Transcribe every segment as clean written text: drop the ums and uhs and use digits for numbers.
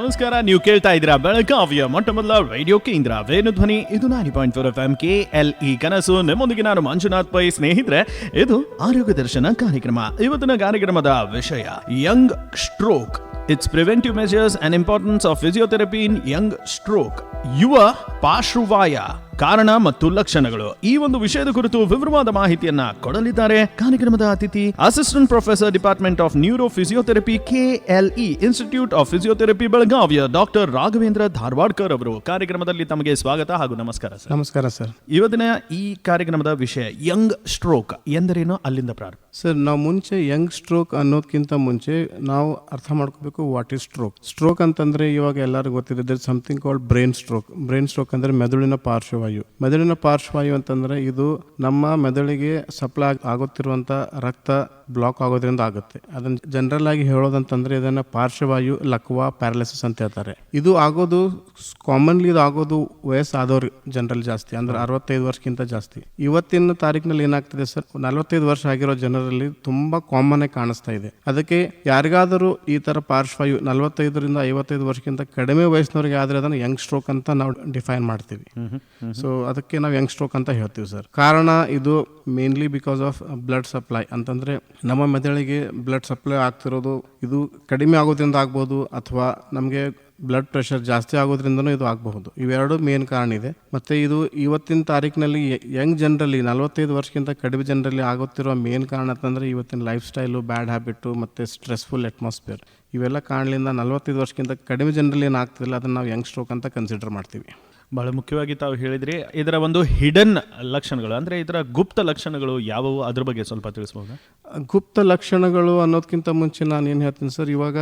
ನಮಸ್ಕಾರ. ನೀವು ಕೇಳ್ತಾ ಇದ್ದೀರಾ ಬೆಳಗಾವಿಯ ಮೊಟ್ಟ ಮೊದಲ ರೇಡಿಯೋ ಕೇಂದ್ರ ವೇಣುಧ್ವನಿ. ಇದು 90.4 FM KLE ಕನಸು. ನಿಮ್ಮೊಂದಿಗೆ ನಾನು ಮಂಜುನಾಥ್ ಪೈ. ಸ್ನೇಹಿತರೆ, ಇದು ಆರೋಗ್ಯ ದರ್ಶನ ಕಾರ್ಯಕ್ರಮ. ಇವತ್ತಿನ ಕಾರ್ಯಕ್ರಮದ ವಿಷಯ Young stroke. It's preventive measures and importance of physiotherapy in young stroke. ಯುವ ಪಾರ್ಶ್ವವಾಯ ಕಾರಣ ಮತ್ತು ಲಕ್ಷಣಗಳು. ಈ ಒಂದು ವಿಷಯದ ಕುರಿತು ವಿವರವಾದ ಮಾಹಿತಿಯನ್ನ ಕೊಡಲಿದ್ದಾರೆ ಕಾರ್ಯಕ್ರಮದ ಅತಿಥಿ, assistant professor, department of neuro physiotherapy, KLE institute of physiotherapy, ಬೆಳಗಾವಿಯ ಡಾಕ್ಟರ್ ರಾಘವೇಂದ್ರ ಧಾರವಾಡ್ಕರ್ ಅವರು. ಕಾರ್ಯಕ್ರಮದಲ್ಲಿ ತಮಗೆ ಸ್ವಾಗತ ಹಾಗೂ ನಮಸ್ಕಾರ ಸರ್. ನಮಸ್ಕಾರ ಸರ್. ಇವತ್ತಿನ ಈ ಕಾರ್ಯಕ್ರಮದ ವಿಷಯ ಯಂಗ್ ಸ್ಟ್ರೋಕ್ ಎಂದರೇನು, ಅಲ್ಲಿಂದ ಪ್ರಾರಂಭ. ಸರ್, ನಾವು ಮುಂಚೆ ಯಂಗ್ ಸ್ಟ್ರೋಕ್ ಅನ್ನೋದಕ್ಕಿಂತ ಮುಂಚೆ ನಾವು ಅರ್ಥ ಮಾಡ್ಕೋಬೇಕು ವಾಟ್ ಈಸ್ ಸ್ಟ್ರೋಕ್. ಸ್ಟ್ರೋಕ್ ಅಂತಂದ್ರೆ ಇವಾಗ ಎಲ್ಲರಿಗೂ ಗೊತ್ತಿದೆ, there something called brain stroke. Brain stroke ಅಂದ್ರೆ ಮೆದುಳಿನ ಪಾರ್ಶ್ವವಾಯು. ಮೆದುಳಿನ ಪಾರ್ಶ್ವವಾಯು ಅಂತಂದ್ರೆ ಇದು ನಮ್ಮ ಮೆದುಳಿಗೆ ಸಪ್ಲೈ ಆಗುತ್ತಿರುವಂತ ರಕ್ತ ಬ್ಲಾಕ್ ಆಗೋದ್ರಿಂದ ಆಗುತ್ತೆ. ಅದನ್ನ ಜನರಲ್ ಆಗಿ ಹೇಳೋದಂತಂದ್ರೆ ಇದನ್ನ ಪಾರ್ಶ್ವವಾಯು ಲಕ್ವಾ ಪ್ಯಾರಲಿಸಿಸ್ ಅಂತ ಹೇಳ್ತಾರೆ. ಇದು ಆಗೋದು ಕಾಮನ್ಲಿ ಇದು ಆಗೋದು ವಯಸ್ಸಾದವ್ರು ಜನರಲ್ ಜಾಸ್ತಿ, ಅಂದ್ರೆ 65 ವರ್ಷಕ್ಕಿಂತ ಜಾಸ್ತಿ. ಇವತ್ತಿನ ತಾರೀಕಿನಲ್ಲಿ ಏನಾಗ್ತಿದೆ ಸರ್, 45 ವರ್ಷ ಆಗಿರೋ ಜನರಲ್ಲಿ ತುಂಬಾ ಕಾಮನ್ ಆಗಿ ಕಾಣಿಸ್ತಾ ಇದೆ. ಅದಕ್ಕೆ ಯಾರಿಗಾದರೂ ಈ ತರ ಪಾರ್ಶ್ವವಾಯು 45ರಿಂದ 55 ವರ್ಷಕ್ಕಿಂತ ಕಡಿಮೆ ವಯಸ್ಸಿನವರಿಗೆ ಆದ್ರೆ ಅದನ್ನ ಯಂಗ್ ಸ್ಟ್ರೋಕ್ ಅಂತ ನಾವು ಡಿಫೈನ್ ಮಾಡ್ತೀವಿ. ಸೊ ಅದಕ್ಕೆ ನಾವು ಯಂಗ್ ಸ್ಟ್ರೋಕ್ ಅಂತ ಹೇಳ್ತೀವಿ ಸರ್. ಕಾರಣ ಇದು mainly because of blood supply. ಅಂತಂದ್ರೆ ನಮ್ಮ ಮೆದುಳಿಗೆ ಬ್ಲಡ್ ಸಪ್ಲೈ ಆಗ್ತಿರೋದು ಇದು ಕಡಿಮೆ ಆಗೋದ್ರಿಂದ ಆಗ್ಬೋದು, ಅಥವಾ ನಮಗೆ ಬ್ಲಡ್ ಪ್ರೆಷರ್ ಜಾಸ್ತಿ ಆಗೋದ್ರಿಂದನೂ ಇದು ಆಗಬಹುದು. ಇವೆರಡು ಮೇನ್ ಕಾರಣ ಇದೆ. ಮತ್ತೆ ಇದು ಇವತ್ತಿನ ತಾರೀಕಿನಲ್ಲಿ ಯಂಗ್ ಜನರಲ್ಲಿ 45 ವರ್ಷಕ್ಕಿಂತ ಕಡಿಮೆ ಜನರಲ್ಲಿ ಆಗುತ್ತಿರುವ ಮೇನ್ ಕಾರಣ ಅಂತಂದ್ರೆ ಇವತ್ತಿನ ಲೈಫ್ ಸ್ಟೈಲು, ಬ್ಯಾಡ್ ಹ್ಯಾಬಿಟ್ಟು ಮತ್ತೆ ಸ್ಟ್ರೆಸ್ಫುಲ್ ಅಟ್ಮಾಸ್ಫಿಯರ್. ಇವೆಲ್ಲ ಕಾರಣದಿಂದ 45 ವರ್ಷಕ್ಕಿಂತ ಕಡಿಮೆ ಜನರಲ್ಲಿ ಏನಾಗ್ತಿಲ್ಲ ಅದನ್ನ ನಾವು ಯಂಗ್ ಸ್ಟ್ರೋಕ್ ಅಂತ ಕನ್ಸಿಡರ್ ಮಾಡ್ತೀವಿ. ಬಹಳ ಮುಖ್ಯವಾಗಿ ತಾವು ಹೇಳಿದ್ರಿ ಇದರ ಒಂದು ಹಿಡನ್ ಲಕ್ಷಣಗಳು, ಅಂದ್ರೆ ಇದರ ಗುಪ್ತ ಲಕ್ಷಣಗಳು ಯಾವುವು, ಅದ್ರ ಬಗ್ಗೆ ಸ್ವಲ್ಪ ತಿಳಿಸಬಹುದಾ? ಗುಪ್ತ ಲಕ್ಷಣಗಳು ಅನ್ನೋದಕ್ಕಿಂತ ಮುಂಚೆ ನಾನು ಏನು ಹೇಳ್ತೀನಿ ಸರ್, ಇವಾಗ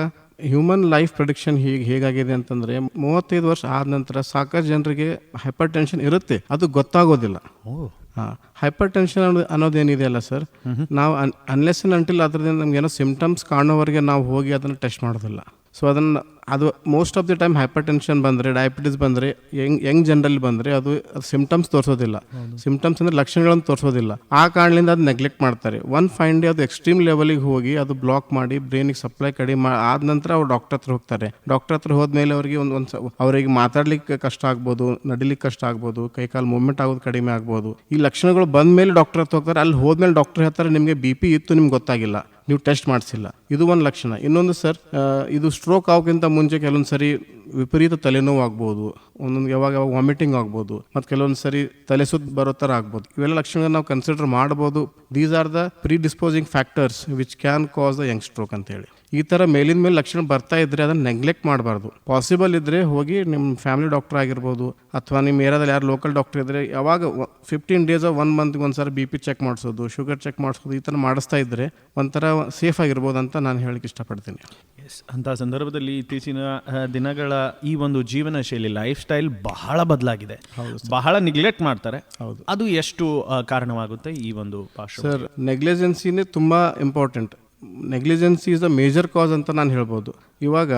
ಹ್ಯೂಮನ್ ಲೈಫ್ ಪ್ರೆಡಿಕ್ಷನ್ ಹೇಗಾಗಿದೆ ಅಂತಂದ್ರೆ 35 ವರ್ಷ ಆದ ನಂತರ ಸಾಕಷ್ಟು ಜನರಿಗೆ ಹೈಪರ್ ಟೆನ್ಷನ್ ಇರುತ್ತೆ, ಅದು ಗೊತ್ತಾಗೋದಿಲ್ಲ. ಹೈಪರ್ ಟೆನ್ಷನ್ ಅನ್ನೋದೇನಿದೆ ಅಲ್ಲ ಸರ್, ನಾವು ಅನ್ಲೆಸ್ ಅಂಟಿಲ್ ಅದ್ರದಿಂದ ನಮ್ಗೆ ಏನೋ ಸಿಂಪ್ಟಮ್ಸ್ ಕಾಣೋವರೆಗೆ ನಾವು ಹೋಗಿ ಅದನ್ನು ಟೆಸ್ಟ್ ಮಾಡೋದಿಲ್ಲ. ಸೊ ಅದನ್ನು ಅದು most of the time hypertension ಬಂದರೆ, ಡಯಾಬಿಟಿಸ್ ಬಂದರೆ, ಯಂಗ್ ಜನರಲ್ಲಿ ಬಂದರೆ ಅದು ಸಿಂಪ್ಟಮ್ಸ್ ತೋರಿಸೋದಿಲ್ಲ. ಸಿಂಪ್ಟಮ್ಸ್ ಅಂದರೆ ಲಕ್ಷಣಗಳನ್ನು ತೋರಿಸೋದಿಲ್ಲ. ಆ ಕಾರಣದಿಂದ ಅದು ನೆಗ್ಲೆಕ್ಟ್ ಮಾಡ್ತಾರೆ. ಒನ್ ಫೈನ್ ಡೇ ಅದು ಎಕ್ಸ್ಟ್ರೀಮ್ ಲೆವೆಲಿಗೆ ಹೋಗಿ ಅದು ಬ್ಲಾಕ್ ಮಾಡಿ ಬ್ರೈನಿಗೆ ಸಪ್ಲೈ ಕಡಿಮೆ ಆದ ನಂತರ ಅವ್ರು ಡಾಕ್ಟರ್ ಹತ್ರ ಹೋಗ್ತಾರೆ. ಡಾಕ್ಟರ್ ಹತ್ರ ಹೋದ್ಮೇಲೆ ಅವರಿಗೆ ಅವರಿಗೆ ಮಾತಾಡ್ಲಿಕ್ಕೆ ಕಷ್ಟ ಆಗ್ಬೋದು, ನಡಿಲಿಕ್ಕೆ ಕಷ್ಟ ಆಗ್ಬೋದು, ಕೈಕಾಲು ಮೂವ್ಮೆಂಟ್ ಆಗೋದು ಕಡಿಮೆ ಆಗ್ಬೋದು. ಈ ಲಕ್ಷಣಗಳು ಬಂದ ಮೇಲೆ ಡಾಕ್ಟರ್ ಹತ್ರ ಹೋಗ್ತಾರೆ. ಅಲ್ಲಿ ಹೋದ್ಮೇಲೆ ಡಾಕ್ಟರ್ ಹೇಳ್ತಾರೆ ನಿಮಗೆ BP ಇತ್ತು, ನಿಮ್ಗೆ ಗೊತ್ತಾಗಿಲ್ಲ, ನೀವು ಟೆಸ್ಟ್ ಮಾಡಿಸಿಲ್ಲ. ಇದು ಒಂದು ಲಕ್ಷಣ. ಇನ್ನೊಂದು ಸರ್, ಇದು ಸ್ಟ್ರೋಕ್ ಆಗೋಕ್ಕಿಂತ ಮುಂಚೆ ಕೆಲವೊಂದು ಸರಿ ವಿಪರೀತ ತಲೆನೋವು ಆಗ್ಬೋದು, ಒಂದೊಂದು ಯಾವಾಗ ವಾಮಿಟಿಂಗ್ ಆಗ್ಬೋದು, ಮತ್ತು ಕೆಲವೊಂದು ಸರಿ ತಲೆ ಸುತ್ತ ಬರೋ ಥರ ಆಗ್ಬೋದು. ಇವೆಲ್ಲ ಲಕ್ಷಣಗಳನ್ನ ನಾವು ಕನ್ಸಿಡರ್ ಮಾಡ್ಬೋದು. These are the predisposing factors which can cause the young stroke ಅಂತೇಳಿ. ಈ ಥರ ಮೇಲಿನ ಮೇಲೆ ಲಕ್ಷಣ ಬರ್ತಾ ಇದ್ರೆ ಅದನ್ನು ನೆಗ್ಲೆಕ್ಟ್ ಮಾಡಬಾರ್ದು. ಪಾಸಿಬಲ್ ಇದ್ದರೆ ಹೋಗಿ ನಿಮ್ಮ ಫ್ಯಾಮಿಲಿ ಡಾಕ್ಟರ್ ಆಗಿರ್ಬೋದು, ಅಥವಾ ನಿಮ್ಮ ಏರಿಯಾದಲ್ಲಿ ಯಾರು ಲೋಕಲ್ ಡಾಕ್ಟರ್ ಇದ್ದರೆ ಯಾವಾಗ 15 ಡೇಸ್ 1 ಮಂತ್ಗೆ ಒಂದ್ಸರಿ BP ಚೆಕ್ ಮಾಡಿಸೋದು, ಶುಗರ್ ಚೆಕ್ ಮಾಡಿಸೋದು, ಈ ಥರ ಮಾಡಿಸ್ತಾ ಇದ್ದರೆ ಒಂಥರ ಸೇಫ್ ಆಗಿರ್ಬೋದು ಅಂತ ನಾನು ಹೇಳಕ್ಕೆ ಇಷ್ಟಪಡ್ತೀನಿ. ಎಸ್, ಅಂಥ ಸಂದರ್ಭದಲ್ಲಿ ಇತ್ತೀಚಿನ ದಿನಗಳ ಈ ಒಂದು ಜೀವನ ಶೈಲಿ, ಲೈಫ್ ಸ್ಟೈಲ್ ಬಹಳ ಬದಲಾಗಿದೆ, ಬಹಳ ನೆಗ್ಲೆಕ್ಟ್ ಮಾಡ್ತಾರೆ. ಹೌದು, ಅದು ಎಷ್ಟು ಕಾರಣವಾಗುತ್ತೆ ಈ ಒಂದು ಪಾರ್ಶ್ವ? ಸರ್, ನೆಗ್ಲಿಜೆನ್ಸಿನೇ ತುಂಬ important. Negligence is the major cause ಅಂತ ನಾನು ಹೇಳ್ಬೋದು. ಇವಾಗ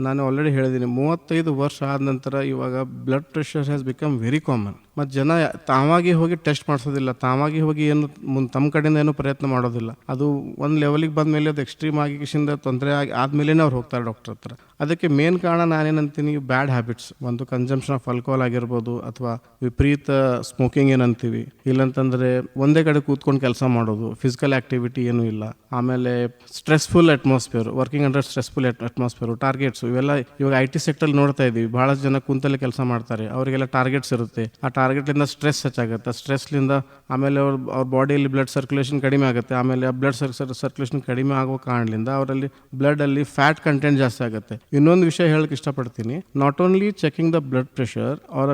ನಾನು ಆಲ್ರೆಡಿ ಹೇಳಿದ್ದೀನಿ, 35 ವರ್ಷ ಆದ ನಂತರ ಇವಾಗ blood pressure has become very common. ಮತ್ತು ಜನ ತಾವಾಗಿ ಹೋಗಿ ಟೆಸ್ಟ್ ಮಾಡಿಸೋದಿಲ್ಲ, ತಾವಾಗಿ ಹೋಗಿ ಏನು ತಮ್ಮ ಕಡೆಯಿಂದ ಏನು ಪ್ರಯತ್ನ ಮಾಡೋದಿಲ್ಲ. ಅದು ಒಂದು ಲೆವೆಲಿಗೆ ಬಂದ ಮೇಲೆ ಅದು ಎಕ್ಸ್ಟ್ರೀಮ್ ಆಗಿ ತೊಂದರೆ ಆದಮೇಲೆ ಅವ್ರು ಹೋಗ್ತಾರೆ ಡಾಕ್ಟರ್ ಹತ್ರ. ಅದಕ್ಕೆ ಮೇನ್ ಕಾರಣ ನಾನೇನಂತೀನಿ, ಬ್ಯಾಡ್ ಹ್ಯಾಬಿಟ್ಸ್. ಒಂದು ಕನ್ಸಂಪ್ಷನ್ ಆಫ್ ಆಲ್ಕೋಹಾಲ್ ಆಗಿರ್ಬೋದು, ಅಥವಾ ವಿಪರೀತ ಸ್ಮೋಕಿಂಗ್ ಏನಂತೀವಿ, ಇಲ್ಲಂತಂದರೆ ಒಂದೇ ಕಡೆ ಕೂತ್ಕೊಂಡು ಕೆಲಸ ಮಾಡೋದು, ಫಿಸಿಕಲ್ ಆ್ಯಕ್ಟಿವಿಟಿ ಏನೂ ಇಲ್ಲ. ಆಮೇಲೆ stressful atmosphere, working under stressful atmosphere, targets ಇವೆಲ್ಲ. ಇವಾಗ IT ಸೆಕ್ಟರ್ ನೋಡ್ತಾ ಇದ್ದೀವಿ, ಬಹಳಷ್ಟು ಜನ ಕುಂತಲ್ಲೇ ಕೆಲಸ ಮಾಡ್ತಾರೆ, ಅವರಿಗೆಲ್ಲ ಟಾರ್ಗೆಟ್ಸ್ ಇರುತ್ತೆ. ಆ ಟಾರ್ಗೆಟ್ಲಿಂದ ಸ್ಟ್ರೆಸ್ ಹೆಚ್ಚಾಗುತ್ತೆ. ಸ್ಟ್ರೆಸ್ಲಿಂದ ಆಮೇಲೆ ಅವ್ರ ಬಾಡಿಯಲ್ಲಿ ಬ್ಲಡ್ ಸರ್ಕ್ಯುಲೇಷನ್ ಕಡಿಮೆ ಆಗುತ್ತೆ. ಆಮೇಲೆ ಆ ಬ್ಲಡ್ ಸರ್ಕ್ಯುಲೇಷನ್ ಕಡಿಮೆ ಆಗೋ ಕಾರಣದಿಂದ ಅವರಲ್ಲಿ ಬ್ಲಡ್ಡಲ್ಲಿ ಫ್ಯಾಟ್ ಕಂಟೆಂಟ್ ಜಾಸ್ತಿ ಆಗುತ್ತೆ. ಇನ್ನೊಂದು ವಿಷಯ ಹೇಳಕ್ಕೆ ಇಷ್ಟಪಡ್ತೀನಿ, not only checking the blood pressure or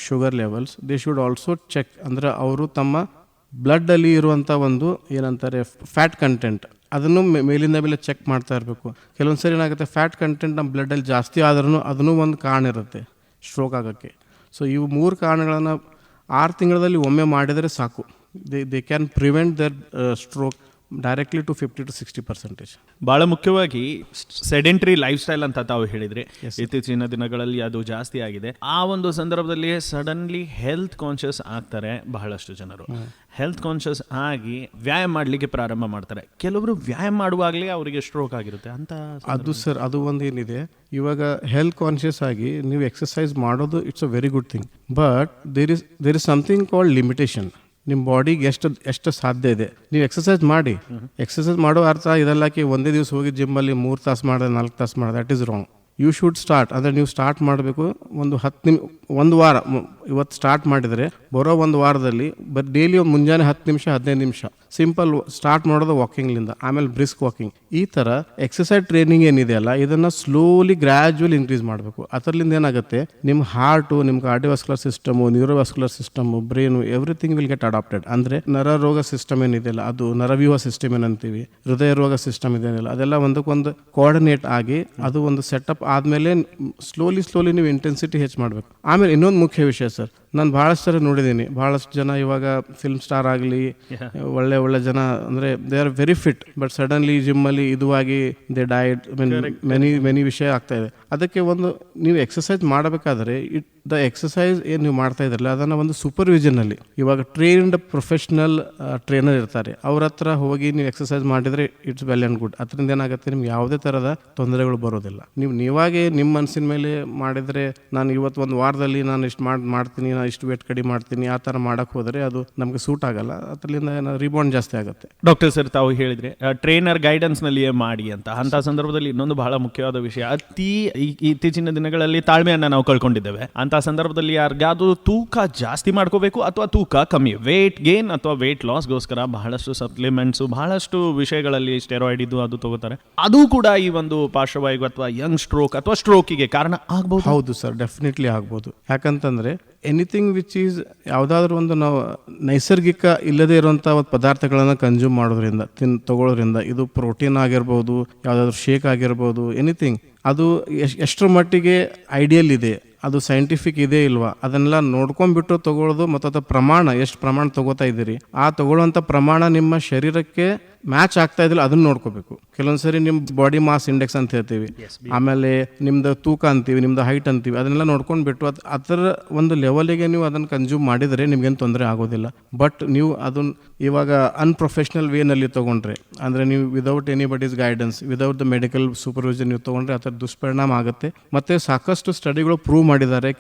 sugar levels, they should also check, ಅಂದರೆ ಅವರು ತಮ್ಮ ಬ್ಲಡ್ಡಲ್ಲಿ ಇರುವಂಥ ಒಂದು ಏನಂತಾರೆ ಫ್ಯಾಟ್ ಕಂಟೆಂಟ್, ಅದನ್ನು ಮೇಲಿಂದ ಮೇಲೆ ಚೆಕ್ ಮಾಡ್ತಾ ಇರಬೇಕು. ಕೆಲವೊಂದು ಸರಿ ಏನಾಗುತ್ತೆ, ಫ್ಯಾಟ್ ಕಂಟೆಂಟ್ ನಮ್ಮ ಬ್ಲಡ್ಡಲ್ಲಿ ಜಾಸ್ತಿ ಆದ್ರೂ ಅದನ್ನು ಒಂದು ಕಾರಣ ಇರುತ್ತೆ ಸ್ಟ್ರೋಕ್ ಆಗೋಕ್ಕೆ. ಸೊ ಇವು 3 ಕಾರಣಗಳನ್ನು 6 ತಿಂಗಳಲ್ಲಿ ಒಮ್ಮೆ ಮಾಡಿದರೆ ಸಾಕು. They can prevent the stroke directly to 50 to 60%. ಬಹಳ ಮುಖ್ಯವಾಗಿ ಸೆಡೆಂಟರಿ ಲೈಫ್ ಸ್ಟೈಲ್ ಅಂತ ತಾವು ಹೇಳಿದ್ರಿ, ಇತ್ತೀಚಿನ ದಿನಗಳಲ್ಲಿ ಅದು ಜಾಸ್ತಿ ಆಗಿದೆ. ಆ ಒಂದು ಸಂದರ್ಭದಲ್ಲಿ ಸಡನ್ಲಿ ಹೆಲ್ತ್ ಕಾನ್ಶಿಯಸ್ ಆಗ್ತಾರೆ ಬಹಳಷ್ಟು ಜನರು. ಹೆಲ್ತ್ ಕಾನ್ಶಿಯಸ್ ಆಗಿ ವ್ಯಾಯಾಮ ಮಾಡಲಿಕ್ಕೆ ಪ್ರಾರಂಭ ಮಾಡ್ತಾರೆ. ಕೆಲವರು ವ್ಯಾಯಾಮ ಮಾಡುವಾಗಲೇ ಅವರಿಗೆ ಸ್ಟ್ರೋಕ್ ಆಗಿರುತ್ತೆ ಅಂತ. ಅದು ಸರ್, ಅದು ಒಂದು ಏನಿದೆ, ಇವಾಗ ಹೆಲ್ತ್ ಕಾನ್ಶಿಯಸ್ ಆಗಿ ನೀವು ಎಕ್ಸಸೈಸ್ ಮಾಡೋದು it's a very good thing, but there is something called limitation. ನಿಮ್ಮ ಬಾಡಿಗೆ ಎಷ್ಟು ಸಾಧ್ಯ ಇದೆ ನೀವು ಎಕ್ಸಸೈಸ್ ಮಾಡಿ. ಎಕ್ಸಸೈಸ್ ಮಾಡೋ ಅರ್ಥ ಇದೆಲ್ಲಕ್ಕೆ ಒಂದೇ ದಿವಸ ಹೋಗಿ ಜಿಮ್ಮಲ್ಲಿ 3 ತಾಸು ಮಾಡಿದೆ 4 ತಾಸು ಮಾಡಿದೆ, that is wrong. You should start, ಅಂದರೆ ನೀವು ಸ್ಟಾರ್ಟ್ ಮಾಡಬೇಕು. ಒಂದು 1 ವಾರ ಇವತ್ತು ಸ್ಟಾರ್ಟ್ ಮಾಡಿದರೆ ಬರೋ 1 ವಾರದಲ್ಲಿ ಡೈಲಿ ಒಂದು ಮುಂಜಾನೆ 10 ನಿಮಿಷ 15 ನಿಮಿಷ ಸಿಂಪಲ್ ಸ್ಟಾರ್ಟ್ ಮಾಡೋದು ವಾಕಿಂಗ್ಲಿಂದ, ಆಮೇಲೆ ಬ್ರಿಸ್ಕ್ ವಾಕಿಂಗ್. ಈ ಥರ ಎಕ್ಸಸೈಸ್ ಟ್ರೈನಿಂಗ್ ಏನಿದೆ ಅಲ್ಲ, ಇದನ್ನು ಸ್ಲೋಲಿ ಗ್ರ್ಯಾಜುವಲ್ ಇನ್ಕ್ರೀಸ್ ಮಾಡಬೇಕು. ಅದರಿಂದ ಏನಾಗುತ್ತೆ, ನಿಮ್ಮ ಹಾರ್ಟು, ನಿಮ್ಮ cardiovascular system, neurovascular system, brain, everything will get adapted. ಅಂದರೆ ನರರೋಗ ಸಿಸ್ಟಮ್ ಏನಿದೆಯಲ್ಲ, ಅದು ನರವ್ಯೂಹ ಸಿಸ್ಟಮ್ ಏನಂತೀವಿ, ಹೃದಯ ರೋಗ ಸಿಸ್ಟಮ್ ಇದೆಯಲ್ಲ, ಅದೆಲ್ಲ ಒಂದಕ್ಕೊಂದು ಕೋಆರ್ಡಿನೇಟ್ ಆಗಿ ಅದು ಒಂದು ಸೆಟಪ್ ಆದಮೇಲೆ ಸ್ಲೋಲಿ ನೀವು ಇಂಟೆನ್ಸಿಟಿ ಹೆಚ್ಚು ಮಾಡಬೇಕು. ಆಮೇಲೆ ಇನ್ನೊಂದು ಮುಖ್ಯ ವಿಷಯ ಸರ್, ನಾನು ಭಾಳಷ್ಟು ಸರಿ ನೋಡಿದ್ದೀನಿ, ಭಾಳಷ್ಟು ಜನ ಇವಾಗ ಫಿಲ್ಮ್ ಸ್ಟಾರ್ ಆಗಲಿ, ಒಳ್ಳೆ ಜನ ಅಂದರೆ they are very fit, but suddenly ಜಿಮ್ಮಲ್ಲಿ ಇದುವಾಗಿ ದೇ ಡಯಟ್ ಮೆನಿ ವಿಷಯ ಆಗ್ತಾ ಇದೆ. ಅದಕ್ಕೆ ಒಂದು ನೀವು ಎಕ್ಸಸೈಸ್ ಮಾಡಬೇಕಾದ್ರೆ ದ ಎಕ್ಸಸೈಸ್ ಏನು ನೀವು ಮಾಡ್ತಾ ಇದ್ರಲ್ಲ, ಅದನ್ನು ಒಂದು ಸೂಪರ್ವಿಷನಲ್ಲಿ, ಇವಾಗ ಟ್ರೈನ್ಡ್ ಪ್ರೊಫೆಷ್ನಲ್ ಟ್ರೈನರ್ ಇರ್ತಾರೆ, ಅವ್ರ ಹತ್ರ ಹೋಗಿ ನೀವು ಎಕ್ಸಸೈಸ್ ಮಾಡಿದರೆ ಇಟ್ಸ್ ವೆಲ್ ಆ್ಯಂಡ್ ಗುಡ್. ಅದರಿಂದ ಏನಾಗುತ್ತೆ, ನಿಮ್ಗೆ ಯಾವುದೇ ಥರದ ತೊಂದರೆಗಳು ಬರೋದಿಲ್ಲ. ನೀವಾಗೇ ನಿಮ್ಮ ಮನಸ್ಸಿನ ಮೇಲೆ ಮಾಡಿದರೆ, ನಾನು ಇವತ್ತು 1 ವಾರದಲ್ಲಿ ನಾನು ಇಷ್ಟು ಮಾಡ್ತೀನಿ, ನಾನು ಇಷ್ಟು ವೇಟ್ ಕಡಿಮೆ ಮಾಡ್ತೀನಿ, ಆ ಥರ ಮಾಡೋಕ್ಕೆ ಹೋದರೆ ಅದು ನಮಗೆ ಸೂಟ್ ಆಗಲ್ಲ. ಅದರಿಂದ ರಿಬೌಂಡ್ ಜಾಸ್ತಿ ಆಗುತ್ತೆ. ಡಾಕ್ಟರ್ ಸರ್, ತಾವು ಹೇಳಿದ್ರೆ ಟ್ರೈನರ್ ಗೈಡೆನ್ಸ್ನಲ್ಲಿಯೇ ಮಾಡಿ ಅಂತ. ಅಂಥ ಸಂದರ್ಭದಲ್ಲಿ ಇನ್ನೊಂದು ಬಹಳ ಮುಖ್ಯವಾದ ವಿಷಯ, ಇತ್ತೀಚಿನ ದಿನಗಳಲ್ಲಿ ತಾಳ್ಮೆಯನ್ನು ನಾವು ಕಳ್ಕೊಂಡಿದ್ದೇವೆ. ಅಂತ ಸಂದರ್ಭದಲ್ಲಿ ಯಾರಿಗಾದ್ರೂ ತೂಕ ಜಾಸ್ತಿ ಮಾಡ್ಕೋಬೇಕು ಅಥವಾ ತೂಕ ಕಮ್ಮಿ, ವೇಟ್ ಗೇನ್ ಅಥವಾ ವೇಟ್ ಲಾಸ್ಗೋಸ್ಕರ ಬಹಳಷ್ಟು ಸಪ್ಲಿಮೆಂಟ್ಸು, ಬಹಳಷ್ಟು ವಿಷಯಗಳಲ್ಲಿ ಸ್ಟೆರಾಯ್ಡ್ ಇದು ಅದು ತಗೋತಾರೆ. ಅದು ಕೂಡ ಈ ಒಂದು ಪಾರ್ಶ್ವವಾಯು ಅಥವಾ ಯಂಗ್ ಸ್ಟ್ರೋಕ್ ಅಥವಾ ಸ್ಟ್ರೋಕಿಗೆ ಕಾರಣ ಆಗ್ಬೋದು. ಹೌದು ಸರ್, ಡೆಫಿನೆಟ್ಲಿ ಆಗ್ಬೋದು. ಯಾಕಂತಂದ್ರೆ ಎನಿಥಿಂಗ್ ವಿಚ್ ಈಸ್, ಯಾವುದಾದ್ರೂ ಒಂದು ನಾವು ನೈಸರ್ಗಿಕ ಇಲ್ಲದೇ ಇರುವಂಥ ಪದಾರ್ಥಗಳನ್ನು ಕನ್ಸ್ಯೂಮ್ ಮಾಡೋದ್ರಿಂದ, ತಗೊಳ್ಳೋದ್ರಿಂದ, ಇದು ಪ್ರೋಟೀನ್ ಆಗಿರ್ಬೋದು, ಯಾವುದಾದ್ರೂ ಶೇಕ್ ಆಗಿರ್ಬೋದು, ಎನಿಥಿಂಗ್, ಅದು ಎಷ್ಟರ ಮಟ್ಟಿಗೆ ಐಡಿಯಲ್ ಇದೆ, ಅದು ಸೈಂಟಿಫಿಕ್ ಇದೆ ಇಲ್ವಾ, ಅದನ್ನೆಲ್ಲ ನೋಡ್ಕೊಂಡ್ಬಿಟ್ಟು ತಗೊಳ್ಳೋದು. ಮತ್ತು ಅದರ ಪ್ರಮಾಣ, ಎಷ್ಟು ಪ್ರಮಾಣ ತಗೋತಾ ಇದ್ದೀರಿ, ಆ ತಗೊಳ್ಳೋಂಥ ಪ್ರಮಾಣ ನಿಮ್ಮ ಶರೀರಕ್ಕೆ ಮ್ಯಾಚ್ ಆಗ್ತಾ ಇದ್ದಿಲ್ಲ, ಅದನ್ನ ನೋಡ್ಕೋಬೇಕು. ಕೆಲವೊಂದ್ಸರಿ ನಿಮ್ಮ ಬಾಡಿ ಮಾಸ್ ಇಂಡೆಕ್ಸ್ ಅಂತ ಹೇಳ್ತೀವಿ, ಆಮೇಲೆ ನಿಮ್ದು ತೂಕ ಅಂತೀವಿ, ನಿಮ್ದು ಹೈಟ್ ಅಂತೀವಿ, ಅದನ್ನೆಲ್ಲ ನೋಡ್ಕೊಂಡ್ಬಿಟ್ಟು ಅದರ ಒಂದು ಲೆವೆಲಿಗೆ ನೀವು ಅದನ್ನು ಕನ್ಸ್ಯೂಮ್ ಮಾಡಿದರೆ ನಿಮ್ಗೇನು ತೊಂದರೆ ಆಗೋದಿಲ್ಲ. ಬಟ್ ನೀವು ಅದನ್ನ ಇವಾಗ ಅನ್ಪ್ರೊಫೆಷ್ನಲ್ ವೇನಲ್ಲಿ ತೊಗೊಂಡ್ರೆ, ಅಂದರೆ ನೀವು without anybody's guidance, without the medical supervision ನೀವು ತೊಗೊಂಡ್ರೆ ಅದರ ದುಷ್ಪರಿಣಾಮ ಆಗುತ್ತೆ. ಮತ್ತು ಸಾಕಷ್ಟು ಸ್ಟಡಿಗಳು ಪ್ರೂವ್ ಮಾಡಿದ್ದಾರೆ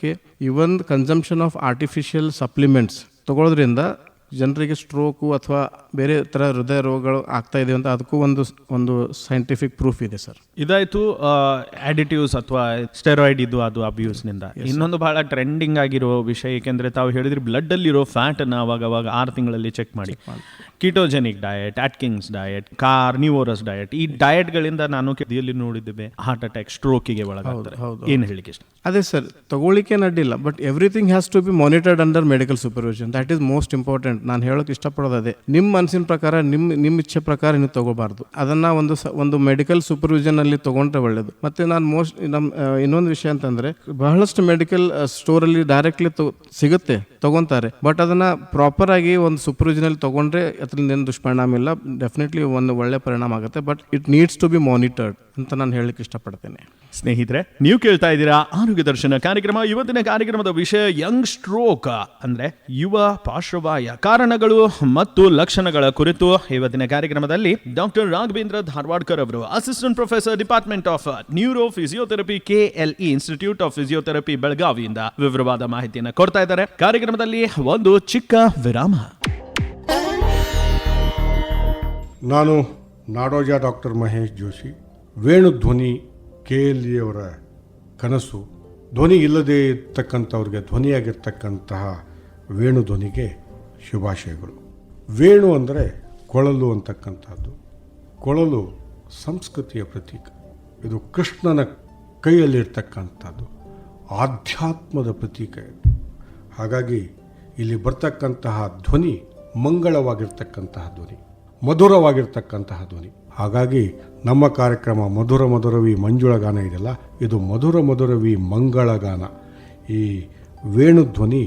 ಇವನ್ ಕನ್ಸಂಪ್ಷನ್ ಆಫ್ ಆರ್ಟಿಫಿಷಿಯಲ್ ಸಪ್ಲಿಮೆಂಟ್ಸ್ ತಗೊಳ್ಳೋದ್ರಿಂದ ಜನರಿಗೆ ಸ್ಟ್ರೋಕು ಅಥವಾ ಬೇರೆ ಥರ ಹೃದಯ ರೋಗಗಳು ಆಗ್ತಾ ಇದೆ ಅಂತ ಅದಕ್ಕೂ ಒಂದು ಸೈಂಟಿಫಿಕ್ ಪ್ರೂಫ್ ಇದೆ ಸರ್. ಇದಾಯಿತು ಅಡಿಟಿವ್ಸ್ ಅಥವಾ ಸ್ಟೆರಾಯ್ಡ್ ಇದು ಅದು ಅಬ್ಯೂಸ್ನಿಂದ. ಇನ್ನೊಂದು ಬಹಳ ಟ್ರೆಂಡಿಂಗ್ ಆಗಿರೋ ವಿಷಯ, ಏಕೆಂದರೆ ತಾವು ಹೇಳಿದ್ರಿ ಬ್ಲಡ್ಡಲ್ಲಿರೋ ಫ್ಯಾಟನ್ನು ಅವಾಗ 6 ತಿಂಗಳಲ್ಲಿ ಚೆಕ್ ಮಾಡಿ. ಕೀಟೋಜೆನಿಕ್ ಡಯಟ್, ಅಟ್ಕಿನ್ಸ್ ಡಯಟ್, ಕಾರ್ನಿವೋರಸ್ ಡಯಟ್, ಈ ಡಯಟ್ಗಳಿಂದ ನಾನು ಕೆದಿಯಲ್ಲಿ ನೋಡಿದ್ದೇವೆ ಹಾರ್ಟ್ ಅಟ್ಯಾಕ್, ಸ್ಟ್ರೋಕಿಗೆ ಒಳಗಾಗ್ತಾರೆ. ಏನು ಹೇಳಿಕೆ ಇಷ್ಟ? ಅದೇ ಸರ್, ತಗೊಳ್ಳಿಕ್ಕೆ ಅಡ್ಡಿಲ್ಲ, but everything has to be monitored under medical supervision. That is most important. ನಾನು ಹೇಳೋಕೆ ಇಷ್ಟಪಡೋದು ಅದೇ, ನಿಮ್ಮ ಮನಸ್ಸಿನ ಪ್ರಕಾರ, ನಿಮ್ಮ ಇಚ್ಛೆ ಪ್ರಕಾರ ನೀವು ತಗೋಬಾರ್ದು. ಅದನ್ನು ಒಂದು ಮೆಡಿಕಲ್ ಸೂಪರ್ವಿಷನ್ ಅಲ್ಲಿ ತಗೊಂಡ್ರೆ ಒಳ್ಳೇದು. ಮತ್ತೆ ನಾನು ಇನ್ನೊಂದು ವಿಷಯ ಅಂತಂದ್ರೆ, ಬಹಳಷ್ಟು ಮೆಡಿಕಲ್ ಸ್ಟೋರಲ್ಲಿ ಡೈರೆಕ್ಟ್ಲಿ ಸಿಗುತ್ತೆ, ತಗೊಂತಾರೆ, ಬಟ್ ಅದನ್ನ ಪ್ರಾಪರ್ ಆಗಿ ಒಂದು ಸೂಪರ್ವಿಷನ್ ಅಲ್ಲಿ ತಗೊಂಡ್ರೆ ಅದರಿಂದ ಏನು ದುಷ್ಪರಿಣಾಮ ಇಲ್ಲ, ಡೆಫಿನೆಟ್ಲಿ ಒಂದು ಒಳ್ಳೆ ಪರಿಣಾಮ ಆಗುತ್ತೆ. But it needs to be monitored ಅಂತ ನಾನು ಹೇಳಲಿಕ್ಕೆ ಇಷ್ಟಪಡ್ತೇನೆ. ಸ್ನೇಹಿತರೆ, ನೀವು ಕೇಳ್ತಾ ಇದ್ದೀರಾ ಆರೋಗ್ಯ ದರ್ಶನ ಕಾರ್ಯಕ್ರಮ. ಇವತ್ತಿನ ಕಾರ್ಯಕ್ರಮದ ವಿಷಯ ಯಂಗ್ ಸ್ಟ್ರೋಕ್, ಅಂದ್ರೆ ಯುವ ಪಾರ್ಶ್ವವಾಯು, ಕಾರಣಗಳು ಮತ್ತು ಲಕ್ಷಣಗಳ ಕುರಿತು ಇವತ್ತಿನ ಕಾರ್ಯಕ್ರಮದಲ್ಲಿ ಡಾಕ್ಟರ್ ರಾಘವೇಂದ್ರ ಧಾರವಾಡ್ಕರ್ ಅವರು, assistant professor, department of neuro physiotherapy, KLE institute of physiotherapy, ಬೆಳಗಾವಿಯಿಂದ ವಿವರವಾದ ಮಾಹಿತಿಯನ್ನು ಕೊಡ್ತಾ ಇದ್ದಾರೆ. ಕಾರ್ಯಕ್ರಮದಲ್ಲಿ ಒಂದು ಚಿಕ್ಕ ವಿರಾಮ. ನಾನು ನಾಡೋಜ ಡಾಕ್ಟರ್ ಮಹೇಶ್ ಜೋಶಿ. ವೇಣು ಧ್ವನಿ KLE ಅವರ ಕನಸು. ಧ್ವನಿ ಇಲ್ಲದೆ ಇರ್ತಕ್ಕಂಥವ್ರಿಗೆ ಧ್ವನಿಯಾಗಿರ್ತಕ್ಕಂತಹ ವೇಣು ಧ್ವನಿಗೆ ಶುಭಾಶಯಗಳು. ವೇಣು ಅಂದರೆ ಕೊಳಲು ಅಂತಕ್ಕಂಥದ್ದು. ಕೊಳಲು ಸಂಸ್ಕೃತಿಯ ಪ್ರತೀಕ. ಇದು ಕೃಷ್ಣನ ಕೈಯಲ್ಲಿರ್ತಕ್ಕಂಥದ್ದು, ಆಧ್ಯಾತ್ಮದ ಪ್ರತೀಕ ಇದು. ಹಾಗಾಗಿ ಇಲ್ಲಿ ಬರ್ತಕ್ಕಂತಹ ಧ್ವನಿ ಮಂಗಳವಾಗಿರ್ತಕ್ಕಂತಹ ಧ್ವನಿ, ಮಧುರವಾಗಿರ್ತಕ್ಕಂತಹ ಧ್ವನಿ. ಹಾಗಾಗಿ ನಮ್ಮ ಕಾರ್ಯಕ್ರಮ ಮಧುರ ಮಧುರವಿ ಮಂಜುಳಗಾನ ಇದೆಯಲ್ಲ, ಇದು ಮಧುರ ಮಧುರವಿ ಮಂಗಳಗಾನ. ಈ ವೇಣು ಧ್ವನಿ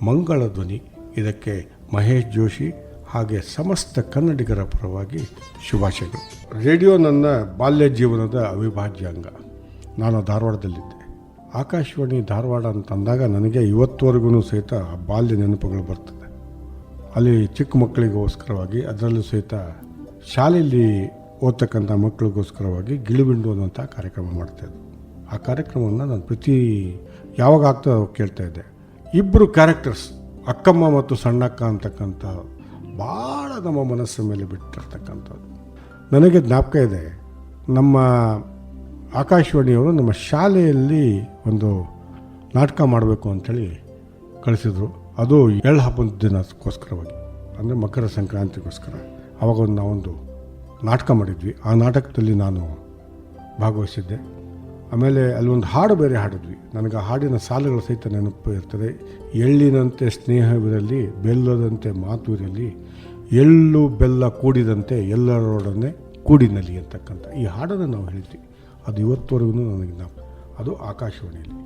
ಮಂಗಳ ಧ್ವನಿ. ಇದಕ್ಕೆ ಮಹೇಶ್ ಜೋಶಿ ಹಾಗೆ ಸಮಸ್ತ ಕನ್ನಡಿಗರ ಪರವಾಗಿ ಶುಭಾಶಯಗಳು. ರೇಡಿಯೋ ನನ್ನ ಬಾಲ್ಯ ಜೀವನದ ಅವಿಭಾಜ್ಯ ಅಂಗ. ನಾನು ಧಾರವಾಡದಲ್ಲಿದ್ದೆ. ಆಕಾಶವಾಣಿ ಧಾರವಾಡ ಅಂತಂದಾಗ ನನಗೆ ಇವತ್ತುವರೆಗೂ ಸಹಿತ ಬಾಲ್ಯ ನೆನಪುಗಳು ಬರ್ತದೆ. ಅಲ್ಲಿ ಚಿಕ್ಕ ಮಕ್ಕಳಿಗೋಸ್ಕರವಾಗಿ, ಅದರಲ್ಲೂ ಸಹಿತ ಶಾಲೆಯಲ್ಲಿ ಓದ್ತಕ್ಕಂಥ ಮಕ್ಕಳಿಗೋಸ್ಕರವಾಗಿ ಗಿಳಿಬಿಂಡು ಅನ್ನುವಂಥ ಕಾರ್ಯಕ್ರಮ ಮಾಡ್ತಾಯಿದ್ದರು. ಆ ಕಾರ್ಯಕ್ರಮವನ್ನು ನಾನು ಯಾವಾಗ ಆಗ್ತಾ ಕೇಳ್ತಾ ಇದ್ದೆ. ಇಬ್ಬರು ಕ್ಯಾರೆಕ್ಟರ್ಸ್, ಅಕ್ಕಮ್ಮ ಮತ್ತು ಸಣ್ಣಕ್ಕ ಅಂತಕ್ಕಂಥ, ಭಾಳ ನಮ್ಮ ಮನಸ್ಸಿನ ಮೇಲೆ ಬಿಟ್ಟಿರ್ತಕ್ಕಂಥದ್ದು. ನನಗೆ ಜ್ಞಾಪಕ ಇದೆ, ನಮ್ಮ ಆಕಾಶವಾಣಿಯವರು ನಮ್ಮ ಶಾಲೆಯಲ್ಲಿ ಒಂದು ನಾಟಕ ಮಾಡಬೇಕು ಅಂಥೇಳಿ ಕಳಿಸಿದರು. ಅದು ಎಳ್ಳು ಹಬ್ಬದ ದಿನಕ್ಕೋಸ್ಕರವಾಗಿ, ಅಂದರೆ ಮಕರ ಸಂಕ್ರಾಂತಿಗೋಸ್ಕರ. ಆವಾಗ ನಾವೊಂದು ನಾಟಕ ಮಾಡಿದ್ವಿ. ಆ ನಾಟಕದಲ್ಲಿ ನಾನು ಭಾಗವಹಿಸಿದ್ದೆ. ಆಮೇಲೆ ಅಲ್ಲಿ ಒಂದು ಹಾಡು ಬೇರೆ ಹಾಡಿದ್ವಿ. ನನಗೆ ಆ ಹಾಡಿನ ಸಾಲುಗಳು ಸಹಿತ ನೆನಪು ಇರ್ತದೆ. ಎಳ್ಳಿನಂತೆ ಸ್ನೇಹವಿರಲಿ, ಬೆಲ್ಲದಂತೆ ಮಾತು ಇರಲಿ, ಎಳ್ಳು ಬೆಲ್ಲ ಕೂಡಿದಂತೆ ಎಲ್ಲರೊಡನೆ ಕೂಡಿನಲ್ಲಿ ಅಂತಕ್ಕಂಥ ಈ ಹಾಡನ್ನು ನಾವು ಹೇಳಿದ್ವಿ. ಅದು ಇವತ್ತುವರೆಗೂ ನನಗೆ ಅದು ಆಕಾಶವಾಣಿಯಲ್ಲಿ.